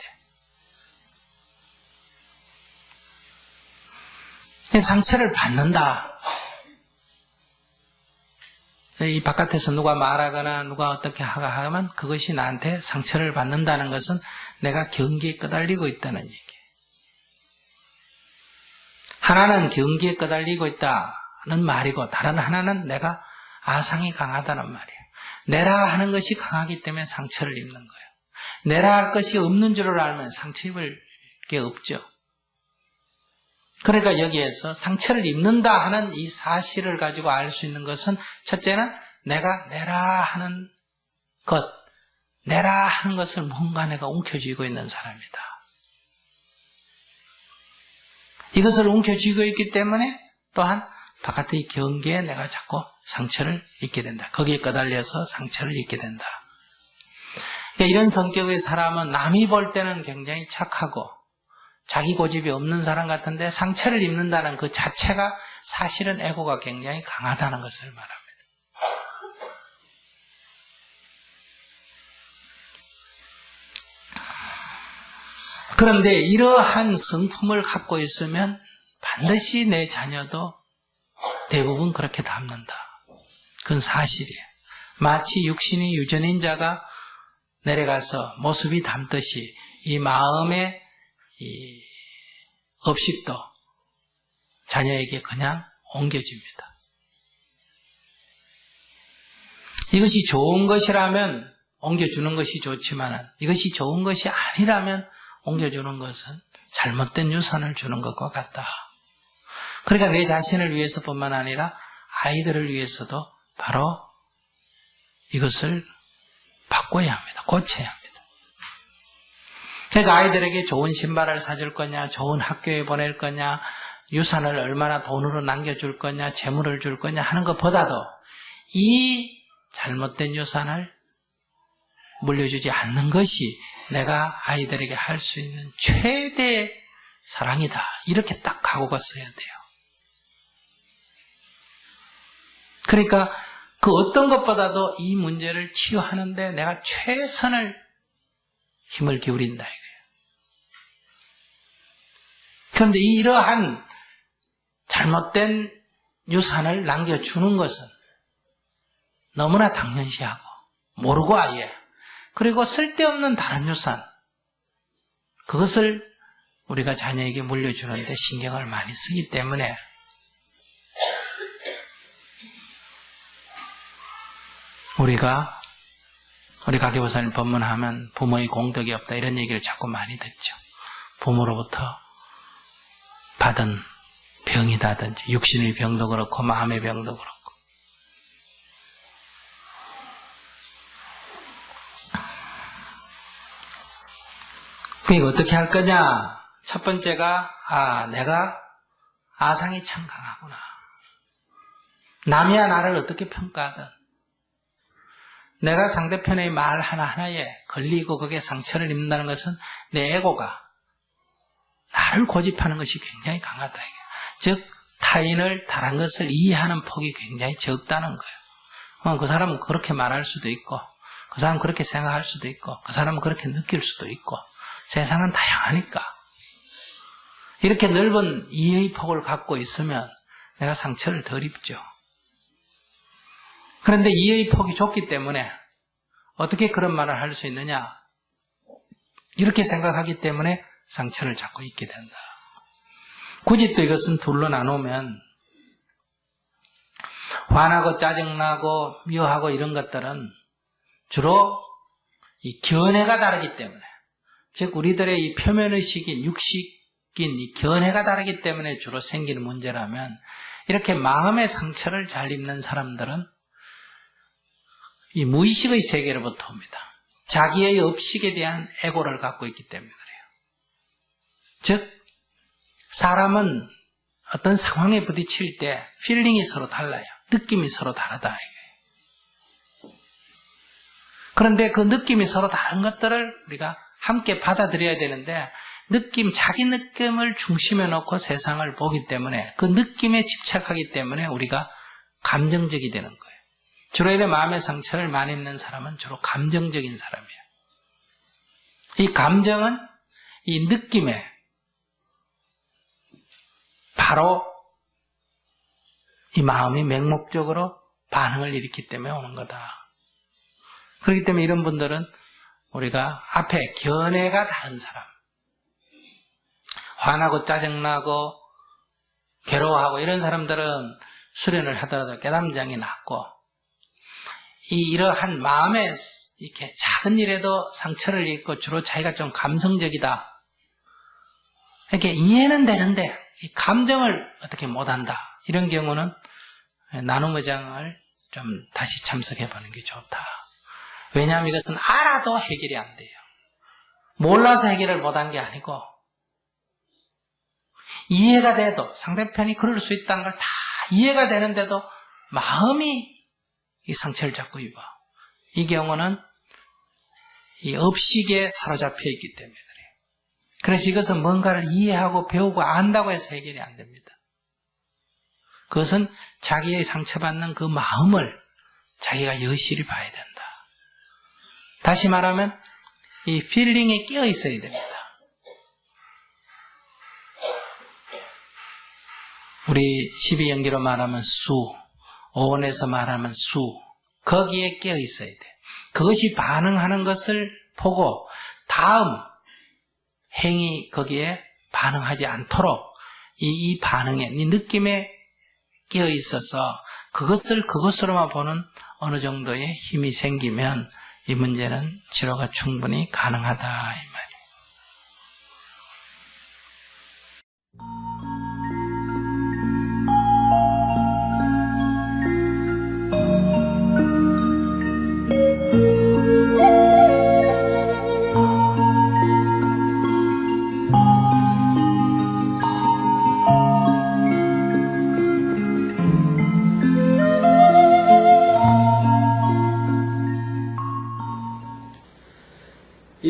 상처를 받는다. 이 바깥에서 누가 말하거나 누가 어떻게 하면 그것이 나한테 상처를 받는다는 것은 내가 경계에 끄달리고 있다는 얘기예요. 하나는 경계에 끄달리고 있다는 말이고 다른 하나는 내가 아상이 강하다는 말이에요. 내라 하는 것이 강하기 때문에 상처를 입는 거예요. 내라 할 것이 없는 줄을 알면 상처 입을 게 없죠. 그러니까 여기에서 상처를 입는다 하는 이 사실을 가지고 알 수 있는 것은 첫째는 내가 내라 하는 것, 내라 하는 것을 뭔가 내가 움켜쥐고 있는 사람이다. 이것을 움켜쥐고 있기 때문에 또한 바깥의 경계에 내가 자꾸 상처를 입게 된다. 거기에 끄달려서 상처를 입게 된다. 그러니까 이런 성격의 사람은 남이 볼 때는 굉장히 착하고 자기 고집이 없는 사람 같은데 상처를 입는다는 그 자체가 사실은 에고가 굉장히 강하다는 것을 말합니다. 그런데 이러한 성품을 갖고 있으면 반드시 내 자녀도 대부분 그렇게 닮는다. 그건 사실이에요. 마치 육신이 유전인 자가 내려가서 모습이 닮듯이 이 마음의 이 업식도 자녀에게 그냥 옮겨집니다. 이것이 좋은 것이라면 옮겨주는 것이 좋지만 이것이 좋은 것이 아니라면 옮겨주는 것은 잘못된 유산을 주는 것과 같다. 그러니까 내 자신을 위해서뿐만 아니라 아이들을 위해서도 바로 이것을 바꿔야 합니다. 고쳐야 합니다. 그러니까 아이들에게 좋은 신발을 사줄 거냐, 좋은 학교에 보낼 거냐, 유산을 얼마나 돈으로 남겨줄 거냐, 재물을 줄 거냐 하는 것보다도 이 잘못된 유산을 물려주지 않는 것이 내가 아이들에게 할 수 있는 최대의 사랑이다. 이렇게 딱 각오가 써야 돼요. 그러니까 그 어떤 것보다도 이 문제를 치유하는데 내가 최선을 힘을 기울인다 이거예요. 그런데 이러한 잘못된 유산을 남겨주는 것은 너무나 당연시하고 모르고 아예 그리고 쓸데없는 다른 유산 그것을 우리가 자녀에게 물려주는데 신경을 많이 쓰기 때문에 우리 가계부사님 법문하면 부모의 공덕이 없다 이런 얘기를 자꾸 많이 듣죠. 부모로부터 받은 병이다든지 육신의 병도 그렇고 마음의 병도 그렇고 그러니까 어떻게 할 거냐? 첫 번째가 내가 아상이 참 강하구나. 남이야 나를 어떻게 평가하든 내가 상대편의 말 하나하나에 걸리고 거기에 상처를 입는다는 것은 내 에고가 나를 고집하는 것이 굉장히 강하다. 즉 타인을 다른 것을 이해하는 폭이 굉장히 적다는 거예요. 그 사람은 그렇게 말할 수도 있고 그 사람은 그렇게 생각할 수도 있고 그 사람은 그렇게 느낄 수도 있고 세상은 다양하니까 이렇게 넓은 이해의 폭을 갖고 있으면 내가 상처를 덜 입죠. 그런데 이해의 폭이 좁기 때문에 어떻게 그런 말을 할 수 있느냐? 이렇게 생각하기 때문에 상처를 자꾸 입게 된다. 굳이 또 이것은 둘로 나누면 화나고 짜증나고 미워하고 이런 것들은 주로 이 견해가 다르기 때문에 즉 우리들의 이 표면의식인 육식인 이 견해가 다르기 때문에 주로 생기는 문제라면 이렇게 마음의 상처를 잘 입는 사람들은 이 무의식의 세계로부터 옵니다. 자기의 업식에 대한 에고를 갖고 있기 때문에 그래요. 즉 사람은 어떤 상황에 부딪힐 때 필링이 서로 달라요. 느낌이 서로 다르다 이거예요. 그런데 그 느낌이 서로 다른 것들을 우리가 함께 받아들여야 되는데 자기 느낌을 중심에 놓고 세상을 보기 때문에 그 느낌에 집착하기 때문에 우리가 감정적이 되는 거예요. 주로 이런 마음의 상처를 많이 입는 사람은 주로 감정적인 사람이에요. 이 감정은 이 느낌에 바로 이 마음이 맹목적으로 반응을 일으키기 때문에 오는 거다. 그렇기 때문에 이런 분들은 우리가 앞에 견해가 다른 사람, 화나고 짜증나고 괴로워하고 이런 사람들은 수련을 하더라도 깨달음장이 낮고, 이러한 마음에 이렇게 작은 일에도 상처를 입고 주로 자기가 좀 감성적이다. 이렇게 이해는 되는데 이 감정을 어떻게 못한다. 이런 경우는 나눔의장을 좀 다시 참석해 보는 게 좋다. 왜냐하면 이것은 알아도 해결이 안 돼요. 몰라서 해결을 못한 게 아니고 이해가 돼도 상대편이 그럴 수 있다는 걸 다 이해가 되는데도 마음이 이 상처를 자꾸 입어. 이 경우는 이 업식에 사로잡혀 있기 때문에 그래요. 그래서 이것은 뭔가를 이해하고 배우고 안다고 해서 해결이 안 됩니다. 그것은 자기의 상처받는 그 마음을 자기가 여실히 봐야 된다. 다시 말하면 이 필링에 끼어 있어야 됩니다. 우리 12연기로 말하면 수, 오원에서 말하면 수, 거기에 끼어 있어야 돼. 그것이 반응하는 것을 보고 다음 행위 거기에 반응하지 않도록 이 반응에, 이 느낌에 끼어 있어서 그것을 그것으로만 보는 어느 정도의 힘이 생기면 이 문제는 치료가 충분히 가능하다 이 말이에요.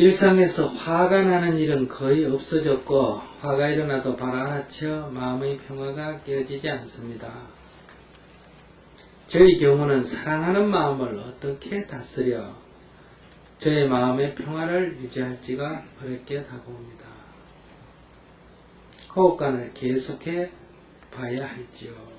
일상에서 화가 나는 일은 거의 없어졌고 화가 일어나도 바로 알아채어 마음의 평화가 깨어지지 않습니다. 저희 경우는 사랑하는 마음을 어떻게 다스려 저의 마음의 평화를 유지할지가 어렵게 다가옵니다. 호흡관을 계속해 봐야 할지요.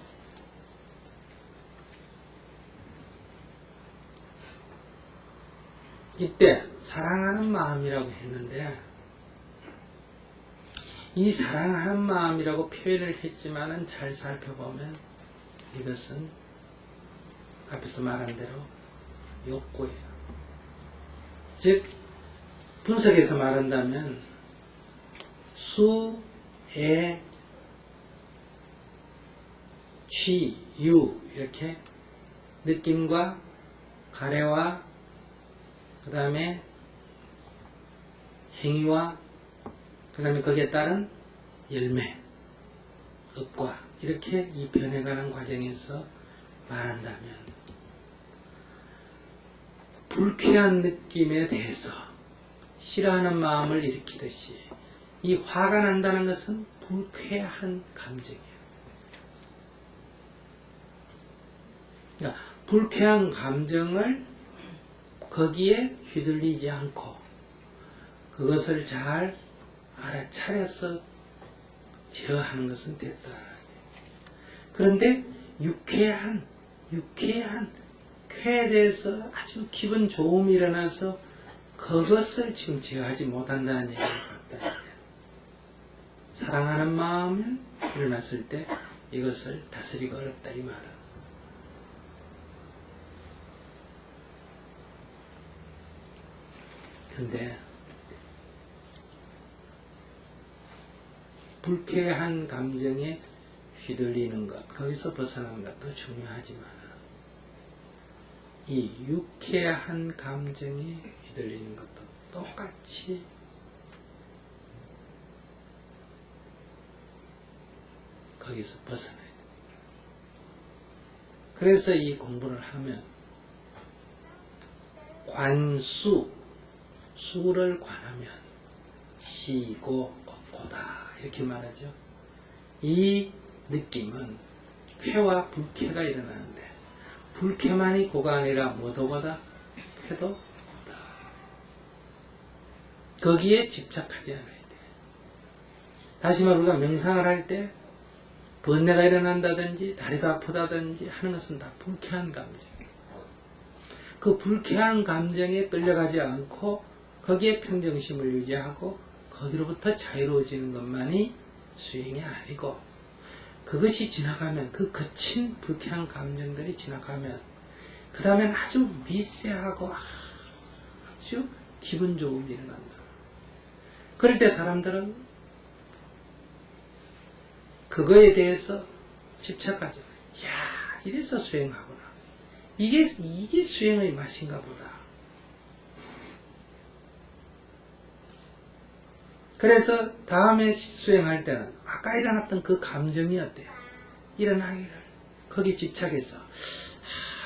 이때 사랑하는 마음이라고 했는데 이 사랑하는 마음이라고 표현을 했지만은 잘 살펴보면 이것은 앞에서 말한 대로 욕구예요. 즉 분석해서 말한다면 수, 에, 취, 유 이렇게 느낌과 가래와 그 다음에 행위와 그 다음에 거기에 따른 열매, 업과 이렇게 이 변해가는 과정에서 말한다면 불쾌한 느낌에 대해서 싫어하는 마음을 일으키듯이 이 화가 난다는 것은 불쾌한 감정이에요. 그러니까 불쾌한 감정을 거기에 휘둘리지 않고 그것을 잘 알아차려서 제어하는 것은 됐다. 그런데 유쾌한 쾌에 대해서 아주 기분 좋음이 일어나서 그것을 지금 제어하지 못한다는 얘기가 같다. 사랑하는 마음이 일어났을 때 이것을 다스리기 어렵다 이 말은. 근데 불쾌한 감정에 휘둘리는 것, 거기서 벗어나는 것도 중요하지만 이 유쾌한 감정에 휘둘리는 것도 똑같이 거기서 벗어나야 돼. 그래서 이 공부를 하면 관수, 수를 관하면 시고 곧 고다 이렇게 말하죠. 이 느낌은 쾌와 불쾌가 일어나는데 불쾌만이 고가 아니라 뭐도 고다? 쾌도 고다. 거기에 집착하지 않아야 돼. 다시 말해 우리가 명상을 할 때 번뇌가 일어난다든지 다리가 아프다든지 하는 것은 다 불쾌한 감정이에요. 그 불쾌한 감정에 끌려가지 않고 거기에 평정심을 유지하고 거기로부터 자유로워지는 것만이 수행이 아니고, 그것이 지나가면, 그 거친 불쾌한 감정들이 지나가면 그 다음엔 아주 미세하고 아주 기분 좋음이 일어난다. 그럴 때 사람들은 그거에 대해서 집착하죠. 야, 이래서 수행하구나. 이게 수행의 맛인가 보다. 그래서 다음에 수행할 때는 아까 일어났던 그 감정이 어때요? 일어나기를 거기 집착해서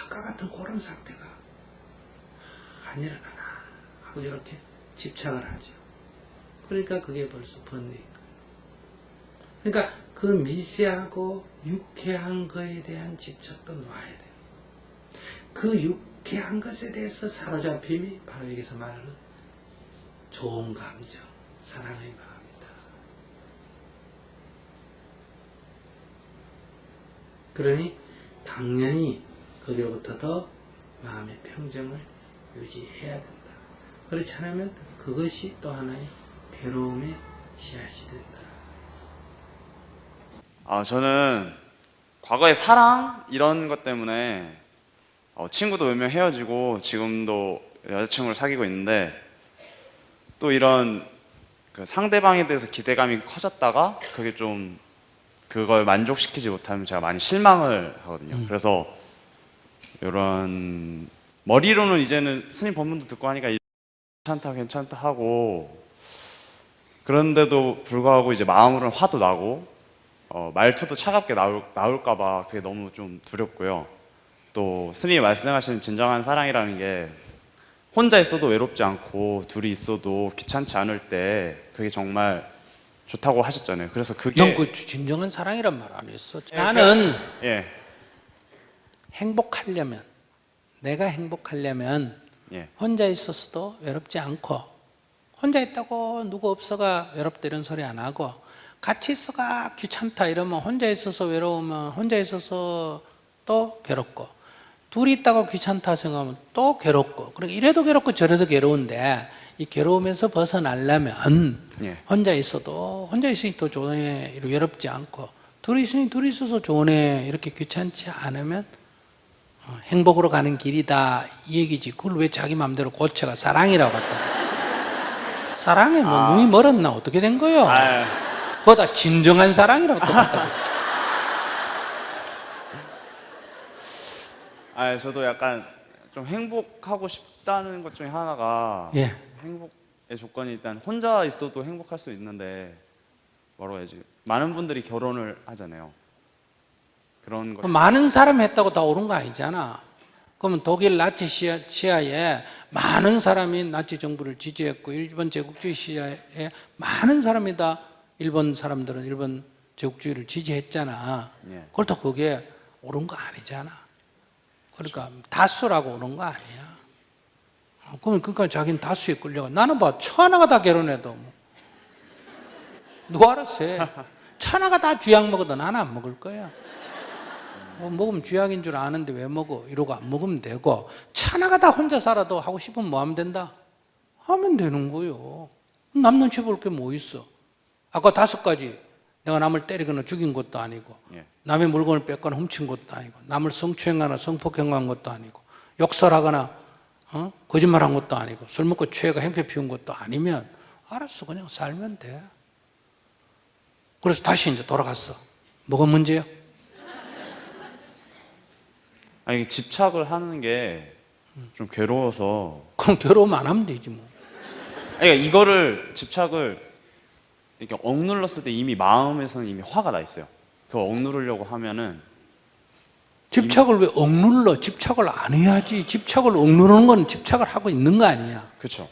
아까 같은 그런 상태가 안 일어나나 하고 이렇게 집착을 하죠. 그러니까 그게 벌써 번뇌인 거예요. 그러니까 그 미세하고 유쾌한 거에 대한 집착도 놔야 돼요. 그 유쾌한 것에 대해서 사로잡힘이 바로 여기서 말하는 좋은 감정, 사랑의 마음이다. 그러니 당연히 거기로부터 더 마음의 평정을 유지해야 된다. 그렇지 않으면 그것이 또 하나의 괴로움의 씨앗이 된다. 저는 과거의 사랑 이런 것 때문에 친구도 몇 명 헤어지고 지금도 여자친구를 사귀고 있는데, 또 이런 그 상대방에 대해서 기대감이 커졌다가 그게 좀 그걸 만족시키지 못하면 제가 많이 실망을 하거든요. 그래서 이런 머리로는 이제는 스님 법문도 듣고 하니까 괜찮다 하고, 그런데도 불구하고 이제 마음으로는 화도 나고 말투도 차갑게 나올까봐 그게 너무 좀 두렵고요. 또 스님이 말씀하시는 진정한 사랑이라는 게 혼자 있어도 외롭지 않고 둘이 있어도 귀찮지 않을 때 그게 정말 좋다고 하셨잖아요. 그래서 그게 넌 그 진정한 사랑이란 말 안 했어. 나는 예, 행복하려면, 내가 행복하려면 예, 혼자 있어서도 외롭지 않고, 혼자 있다고 누구 없어가 외롭다 이런 소리 안 하고, 같이 있어가 귀찮다 이러면 혼자 있어서 외로우면 혼자 있어서 또 괴롭고, 둘이 있다고 귀찮다 생각하면 또 괴롭고, 그러니까 이래도 괴롭고 저래도 괴로운데 이 괴로움에서 벗어나려면 예. 혼자 있으니 또 좋네, 외롭지 않고, 둘이 있으니 둘이 있어서 좋네 이렇게 귀찮지 않으면 행복으로 가는 길이다 이 얘기지. 그걸 왜 자기 마음대로 고쳐가 사랑이라고 갖다. 사랑에 뭐 눈이 멀었나 어떻게 된 거요? 그거다 진정한 사랑이라고 똑같다. 저도 약간 좀 행복하고 싶다는 것 중에 하나가, 예. 행복의 조건이 일단 혼자 있어도 행복할 수 있는데, 뭐라고 해야지, 많은 분들이 결혼을 하잖아요. 그런 것. 많은 사람이 했다고 다 옳은 거 아니잖아. 그러면 독일 나치 시야에 많은 사람이 나치 정부를 지지했고, 일본 제국주의 시야에 많은 사람이 다 일본 사람들은 일본 제국주의를 지지했잖아. 예. 그렇다고 그게 옳은 거 아니잖아. 그러니까 다수라고 옳은 거 아니야. 그러면 그러니까 자기는 다수에 끌려가. 나는 봐, 천하가 다 결혼해도 뭐. 누가 알았어? 천하가 다 쥐약 먹어도 나는 안 먹을 거야. 먹으면 쥐약인 줄 아는데 왜 먹어? 이러고 안 먹으면 되고, 천하가 다 혼자 살아도 하고 싶으면 뭐 하면 된다? 하면 되는 거요. 남 눈치 볼 게 뭐 있어? 아까 5가지 내가 남을 때리거나 죽인 것도 아니고, 예. 남의 물건을 뺏거나 훔친 것도 아니고, 남을 성추행하거나 성폭행한 것도 아니고, 욕설하거나 거짓말한 것도 아니고, 술 먹고 취해가 행패 피운 것도 아니면 알았어, 그냥 살면 돼. 그래서 다시 이제 돌아갔어. 뭐가 문제야? 아니, 집착을 하는 게 좀 괴로워서. 그럼 괴로우면 안 하면 되지 뭐. 그러니까 이거를 집착을 이렇게 억눌렀을 때 이미 마음에서는 이미 화가 나 있어요. 그거 억누르려고 하면은. 집착을 왜 억눌러? 집착을 안 해야지. 집착을 억누르는 건 집착을 하고 있는 거 아니야. 그렇죠.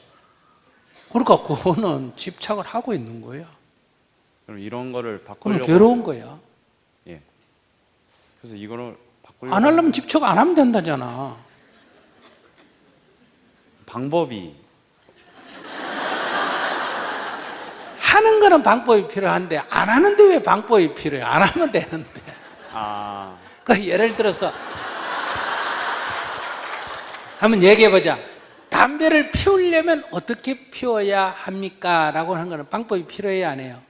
그러니까 그거는 집착을 하고 있는 거야. 그럼 이런 거를 그럼 바꾸려고 괴로운 거야. 예. 그래서 이거를 바꾸려고 안 하려면 집착 안 하면 된다잖아. 방법이 하는 거는 방법이 필요한데 안 하는데 왜 방법이 필요해? 안 하면 되는데. 아, 그 예를 들어서 한번 얘기해 보자. 담배를 피우려면 어떻게 피워야 합니까? 라고 하는 거는 방법이 필요해야 안 해요?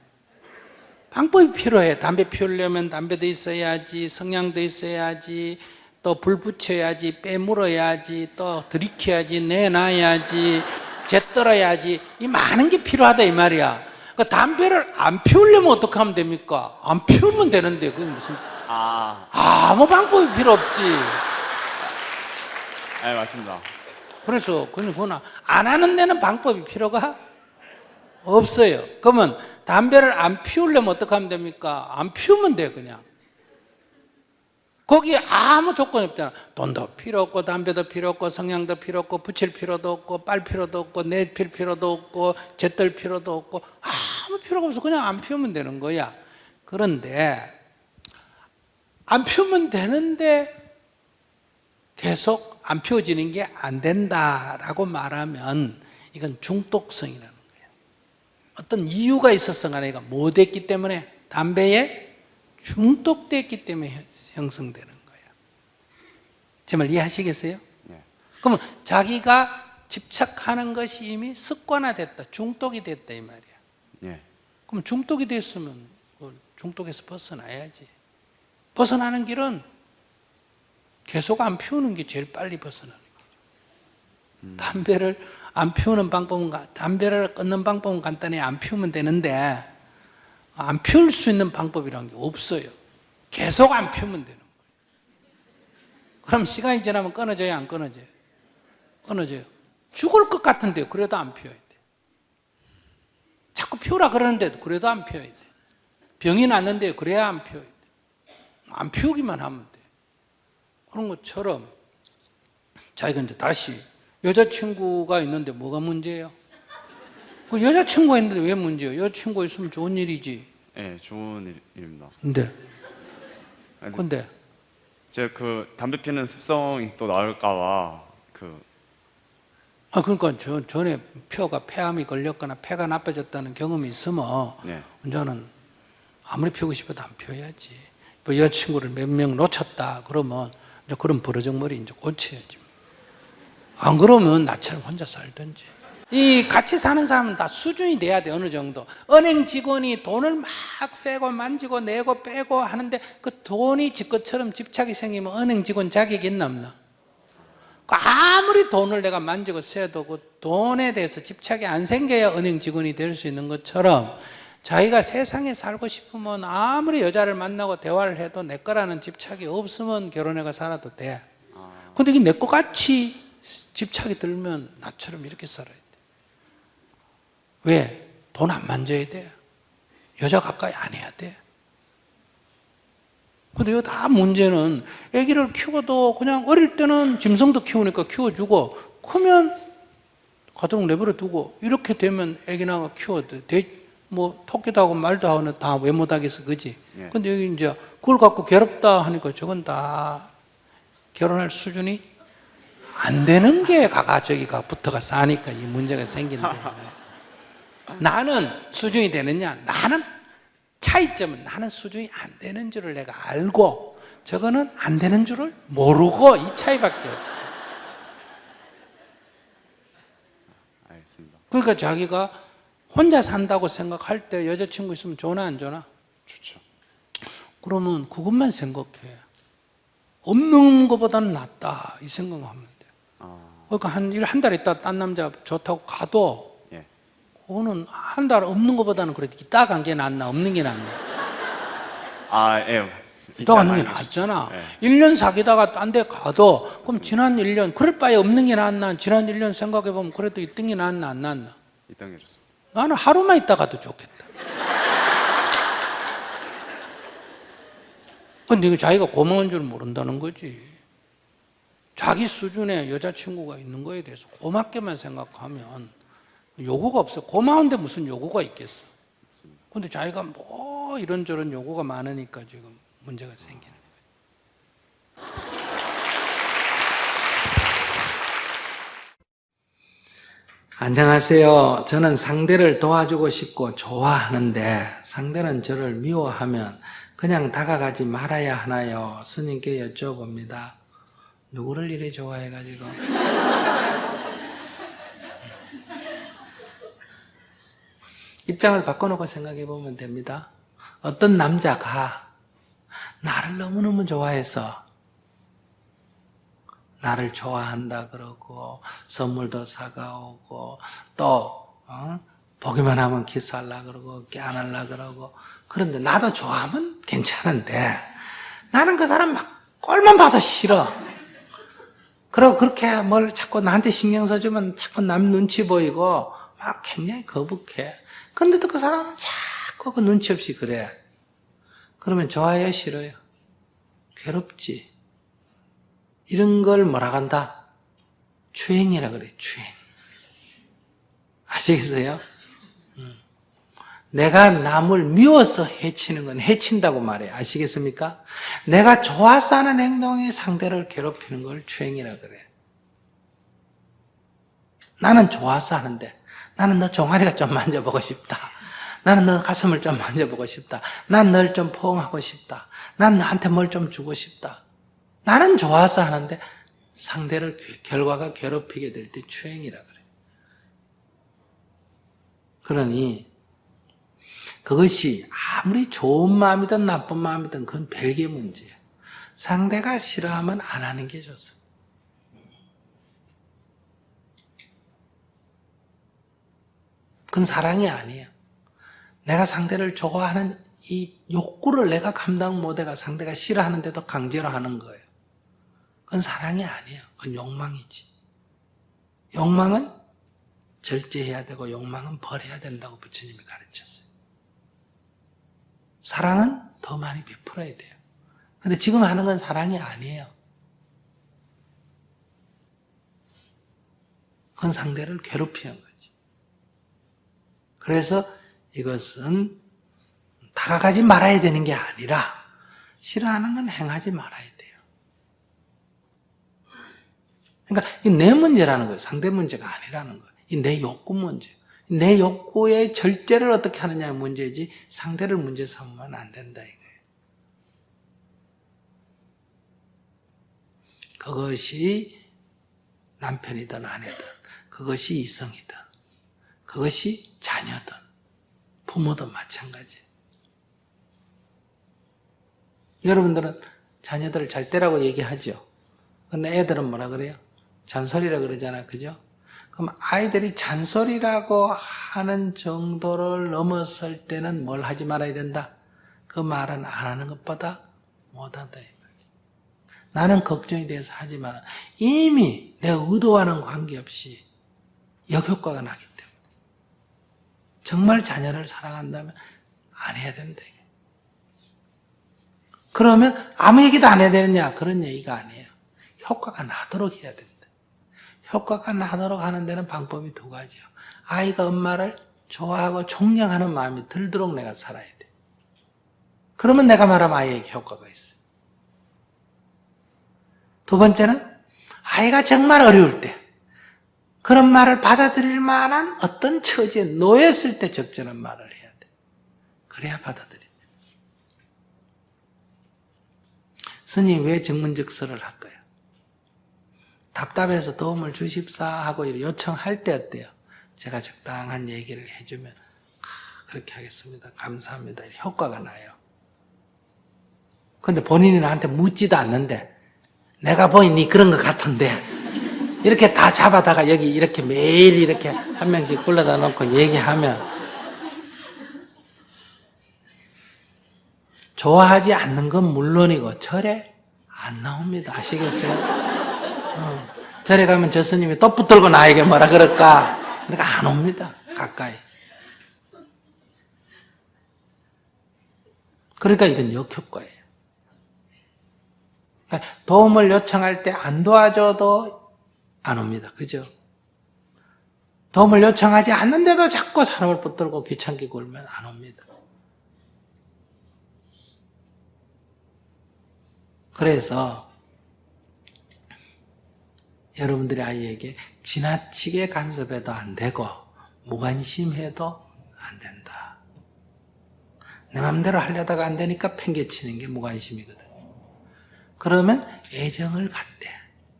방법이 필요해. 담배 피우려면 담배도 있어야지, 성냥도 있어야지, 또 불 붙여야지, 빼물어야지, 또 들이켜야지, 내놔야지, 재떨어야지. 이 많은 게 필요하다 이 말이야. 그 담배를 안 피우려면 어떻게 하면 됩니까? 안 피우면 되는데 그게 무슨 아무 방법이 필요 없지. 네, 맞습니다. 그래서 그건 안 하는 데는 방법이 필요가 없어요. 그러면 담배를 안 피우려면 어떻게 하면 됩니까? 안 피우면 돼 그냥. 거기에 아무 조건이 없잖아. 돈도 필요 없고 담배도 필요 없고 성냥도 필요 없고 붙일 필요도 없고 빨 필요도 없고 내필 필요도 없고 재떨 필요도 없고 아무 필요가 없어. 그냥 안 피우면 되는 거야. 그런데 안 피우면 되는데 계속 안 피워지는 게 안 된다라고 말하면 이건 중독성이라는 거예요. 어떤 이유가 있어서가 아니라 뭐 됐기 때문에 담배에 중독됐기 때문에 형성되는 거예요. 제 말 이해하시겠어요? 네. 그러면 자기가 집착하는 것이 이미 습관화됐다, 중독이 됐다 이 말이야. 예. 그럼 중독이 됐으면 중독에서 벗어나야지. 벗어나는 길은 계속 안 피우는 게 제일 빨리 벗어나는 길이에요. 담배를 안 피우는 방법은, 담배를 끊는 방법은 간단히 안 피우면 되는데 안 피울 수 있는 방법이라는 게 없어요. 계속 안 피우면 되는 거예요. 그럼 시간이 지나면 끊어져요, 안 끊어져요? 끊어져요. 죽을 것 같은데 그래도 안 피워야 돼. 자꾸 피우라 그러는데도 그래도 안 피워야 돼. 병이 났는데 그래야 안 피워야 돼. 안 피우기만 하면 돼. 그런 것처럼 자기가 이제 다시 여자친구가 있는데 뭐가 문제예요? 그 여자친구가 있는데 왜 문제예요? 여자친구가 있으면 좋은 일이지. 예, 좋은 일입니다. 근데 제가 그 담배 피는 습성이 또 나올까봐 그러니까 전에 폐암이 걸렸거나 폐가 나빠졌다는 경험이 있으면 네. 저는 아무리 피우고 싶어도 안 피워야지. 뭐 여자친구를 몇 명 놓쳤다 그러면 이제 그런 버르장머리 이제 고쳐야지. 안 그러면 나처럼 혼자 살든지. 이 같이 사는 사람은 다 수준이 돼야 돼. 어느 정도. 은행 직원이 돈을 막 세고 만지고 내고 빼고 하는데 그 돈이 지 것처럼 집착이 생기면 은행 직원 자격이 있나 없나? 아무리 돈을 내가 만지고 세도 그 돈에 대해서 집착이 안 생겨야 은행 직원이 될 수 있는 것처럼 자기가 세상에 살고 싶으면 아무리 여자를 만나고 대화를 해도 내 거라는 집착이 없으면 결혼해가 살아도 돼. 근데 이게 내 거 같이 집착이 들면 나처럼 이렇게 살아야 돼. 왜? 돈 안 만져야 돼. 여자 가까이 안 해야 돼. 근데 이거 다 문제는 아기를 키워도 그냥 어릴 때는 짐승도 키우니까 키워주고 크면 가도록 내버려 두고 이렇게 되면 아기 나가 키워도 뭐 토끼도 하고 말도 하고 다 왜 못하겠어, 그지? 예. 근데 여기 이제 그걸 갖고 괴롭다 하니까 저건 다 결혼할 수준이 안 되는 게 저기가 붙어가 싸니까 이 문제가 생긴다. 나는 수준이 되느냐? 나는 차이점은 나는 수준이 안 되는 줄을 내가 알고 저거는 안 되는 줄을 모르고 이 차이밖에 없어. 알겠습니다. 그러니까 자기가 혼자 산다고 생각할 때 여자친구 있으면 좋나 안 좋나? 좋죠. 그러면 그것만 생각해. 없는 것보다는 낫다 이 생각하면 돼. 그러니까 한 달 있다 딴 남자 좋다고 가도 예. 그거는 한 달 없는 것보다는 그래도 있다 간 게 낫나 없는 게 낫나? 예. 있다 가는 게 낫잖아. 예. 1년 사귀다가 딴 데 가도 그럼 지난 1년 그럴 바에 없는 게 낫나? 지난 1년 생각해 보면 그래도 있던 게 낫나 안 낫나? 있던 게 좋습니다. 나는 하루만 있다가도 좋겠다. 근데 이거 자기가 고마운 줄 모른다는 거지. 자기 수준의 여자친구가 있는 거에 대해서 고맙게만 생각하면 요구가 없어. 고마운데 무슨 요구가 있겠어. 맞습니다. 근데 자기가 뭐 이런저런 요구가 많으니까 지금 문제가 생기는 거예요. 안녕하세요. 저는 상대를 도와주고 싶고 좋아하는데 상대는 저를 미워하면 그냥 다가가지 말아야 하나요? 스님께 여쭤봅니다. 누구를 이리 좋아해가지고. 입장을 바꿔놓고 생각해 보면 됩니다. 어떤 남자가 나를 너무너무 좋아해서 나를 좋아한다 그러고 선물도 사가오고 또 보기만 하면 키스하려 그러고 껴안으려 그러고 그런데 나도 좋아하면 괜찮은데 나는 그 사람 막 꼴만 봐도 싫어. 그리고 그렇게 뭘 자꾸 나한테 신경 써주면 자꾸 남 눈치 보이고 막 굉장히 거북해. 근데도 그 사람은 자꾸 그 눈치 없이 그래. 그러면 좋아해요, 싫어요? 괴롭지. 이런 걸 뭐라 한다? 추행이라 그래, 추행. 아시겠어요? 내가 남을 미워서 해치는 건 해친다고 말해요. 아시겠습니까? 내가 좋아서 하는 행동이 상대를 괴롭히는 걸 추행이라 그래. 나는 좋아서 하는데 나는 너 종아리가 좀 만져보고 싶다. 나는 너 가슴을 좀 만져보고 싶다. 난 널 좀 포옹하고 싶다. 난 너한테 뭘 좀 주고 싶다. 나는 좋아서 하는데 상대를 결과가 괴롭히게 될 때 추행이라 그래. 그러니 그것이 아무리 좋은 마음이든 나쁜 마음이든 그건 별개 문제예요. 상대가 싫어하면 안 하는 게 좋습니다. 그건 사랑이 아니에요. 내가 상대를 좋아하는 이 욕구를 내가 감당 못해가 상대가 싫어하는데도 강제로 하는 거예요. 그건 사랑이 아니에요. 그건 욕망이지. 욕망은 절제해야 되고 욕망은 버려야 된다고 부처님이 가르쳤어요. 사랑은 더 많이 베풀어야 돼요. 근데 지금 하는 건 사랑이 아니에요. 그건 상대를 괴롭히는 거지. 그래서 이것은 다가가지 말아야 되는 게 아니라 싫어하는 건 행하지 말아야 돼요. 그러니까 이게 내 문제라는 거예요. 상대 문제가 아니라는 거예요. 이 내 욕구 문제. 내 욕구의 절제를 어떻게 하느냐의 문제지 상대를 문제 삼으면 안 된다 이거예요. 그것이 남편이든 아내든 그것이 이성이든 그것이 자녀든 부모도 마찬가지예요. 여러분들은 자녀들을 잘 때라고 얘기하죠. 근데 애들은 뭐라 그래요? 잔소리라 그러잖아요. 그죠? 그럼 아이들이 잔소리라고 하는 정도를 넘었을 때는 뭘 하지 말아야 된다? 그 말은 안 하는 것보다 못하다. 나는 걱정이 돼서 하지만 이미 내 의도와는 관계없이 역효과가 나기 때문에 정말 자녀를 사랑한다면 안 해야 된다. 그러면 아무 얘기도 안 해야 되느냐? 그런 얘기가 아니에요. 효과가 나도록 해야 된다. 효과가 나도록 하는 데는 방법이 두 가지예요. 아이가 엄마를 좋아하고 존경하는 마음이 들도록 내가 살아야 돼. 그러면 내가 말하면 아이에게 효과가 있어요. 두 번째는 아이가 정말 어려울 때 그런 말을 받아들일 만한 어떤 처지에 놓였을 때 적절한 말을 해야 돼. 그래야 받아들여. 스님 왜 증문즉설을 할까요? 답답해서 도움을 주십사 하고 요청할 때 어때요? 제가 적당한 얘기를 해주면 그렇게 하겠습니다. 감사합니다. 효과가 나요. 그런데 본인이 나한테 묻지도 않는데 내가 보니 네 그런 것 같은데 이렇게 다 잡아다가 여기 이렇게 매일 이렇게 한 명씩 불러다 놓고 얘기하면 좋아하지 않는 건 물론이고 절에 안 나옵니다. 아시겠어요? 절에 가면 저 스님이 또 붙들고 나에게 뭐라 그럴까? 그러니까 안 옵니다. 가까이. 그러니까 이건 역효과예요. 그러니까 도움을 요청할 때 안 도와줘도 안 옵니다. 그죠? 도움을 요청하지 않는데도 자꾸 사람을 붙들고 귀찮게 굴면 안 옵니다. 그래서 여러분들의 아이에게 지나치게 간섭해도 안 되고 무관심해도 안 된다. 내 맘대로 하려다가 안 되니까 팽개치는 게 무관심이거든. 그러면 애정을 갖되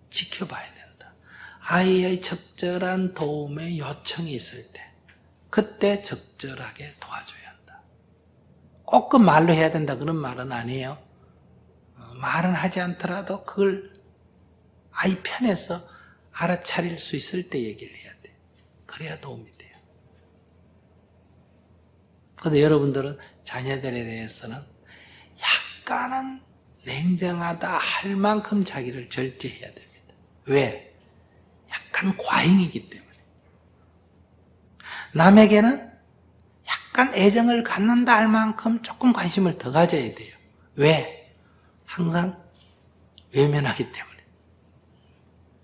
지켜봐야 된다. 아이의 적절한 도움의 요청이 있을 때 그때 적절하게 도와줘야 한다. 꼭 그 말로 해야 된다 그런 말은 아니에요. 말은 하지 않더라도 그걸 아이 편에서 알아차릴 수 있을 때 얘기를 해야 돼. 그래야 도움이 돼요. 그런데 여러분들은 자녀들에 대해서는 약간은 냉정하다 할 만큼 자기를 절제해야 됩니다. 왜? 약간 과잉이기 때문에. 남에게는 약간 애정을 갖는다 할 만큼 조금 관심을 더 가져야 돼요. 왜? 항상 외면하기 때문에.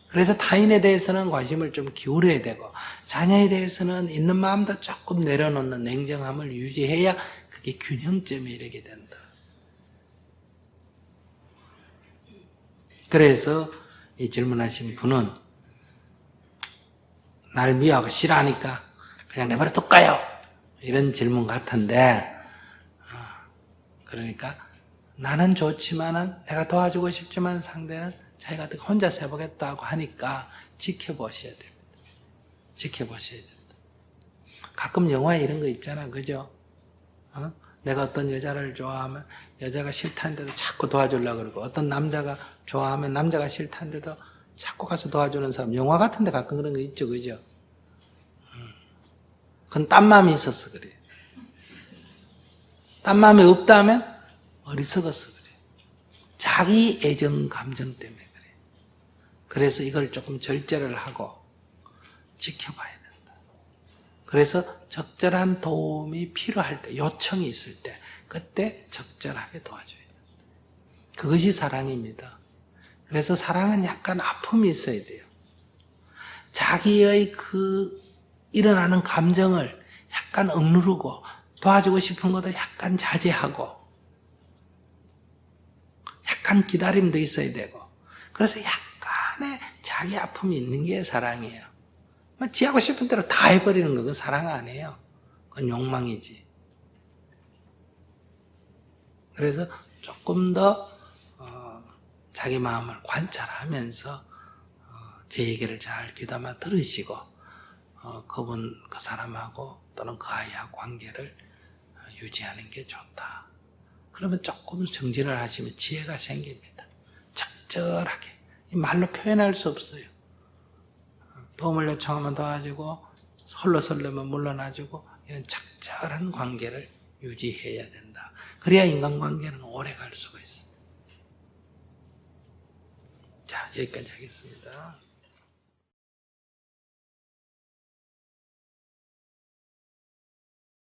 그래서 타인에 대해서는 관심을 좀 기울여야 되고 자녀에 대해서는 있는 마음도 조금 내려놓는 냉정함을 유지해야 그게 균형점에 이르게 된다. 그래서 이 질문하신 분은 날 미워하고 싫어하니까 그냥 내버려 둘까요? 이런 질문 같은데 그러니까 나는 좋지만은 내가 도와주고 싶지만 상대는 자기가 혼자서 해보겠다고 하니까 지켜보셔야 됩니다. 지켜보셔야 됩니다. 가끔 영화에 이런 거 있잖아, 그죠? 내가 어떤 여자를 좋아하면 여자가 싫다는데도 자꾸 도와주려고 그러고 어떤 남자가 좋아하면 남자가 싫다는데도 자꾸 가서 도와주는 사람 영화 같은데 가끔 그런 거 있죠, 그죠? 그건 딴 마음이 있어서 그래요. 딴 마음이 없다면 어리석어서 그래요. 자기 애정 감정 때문에 그래요. 그래서 이걸 조금 절제를 하고 지켜봐야 된다. 그래서 적절한 도움이 필요할 때, 요청이 있을 때 그때 적절하게 도와줘야 된다. 그것이 사랑입니다. 그래서 사랑은 약간 아픔이 있어야 돼요. 자기의 그 일어나는 감정을 약간 억누르고 도와주고 싶은 것도 약간 자제하고 약간 기다림도 있어야 되고 그래서 약간의 자기 아픔이 있는 게 사랑이에요. 지 하고 싶은 대로 다 해버리는 거 그건 사랑 아니에요. 그건 욕망이지. 그래서 조금 더 자기 마음을 관찰하면서 제 얘기를 잘 귀담아 들으시고 그 사람하고 또는 그 아이하고 관계를 유지하는 게 좋다. 그러면 조금 정진을 하시면 지혜가 생깁니다. 적절하게. 말로 표현할 수 없어요. 도움을 요청하면 도와주고 홀로 설레면 물러나주고 이런 적절한 관계를 유지해야 된다. 그래야 인간관계는 오래 갈 수가 있습니다. 자, 여기까지 하겠습니다.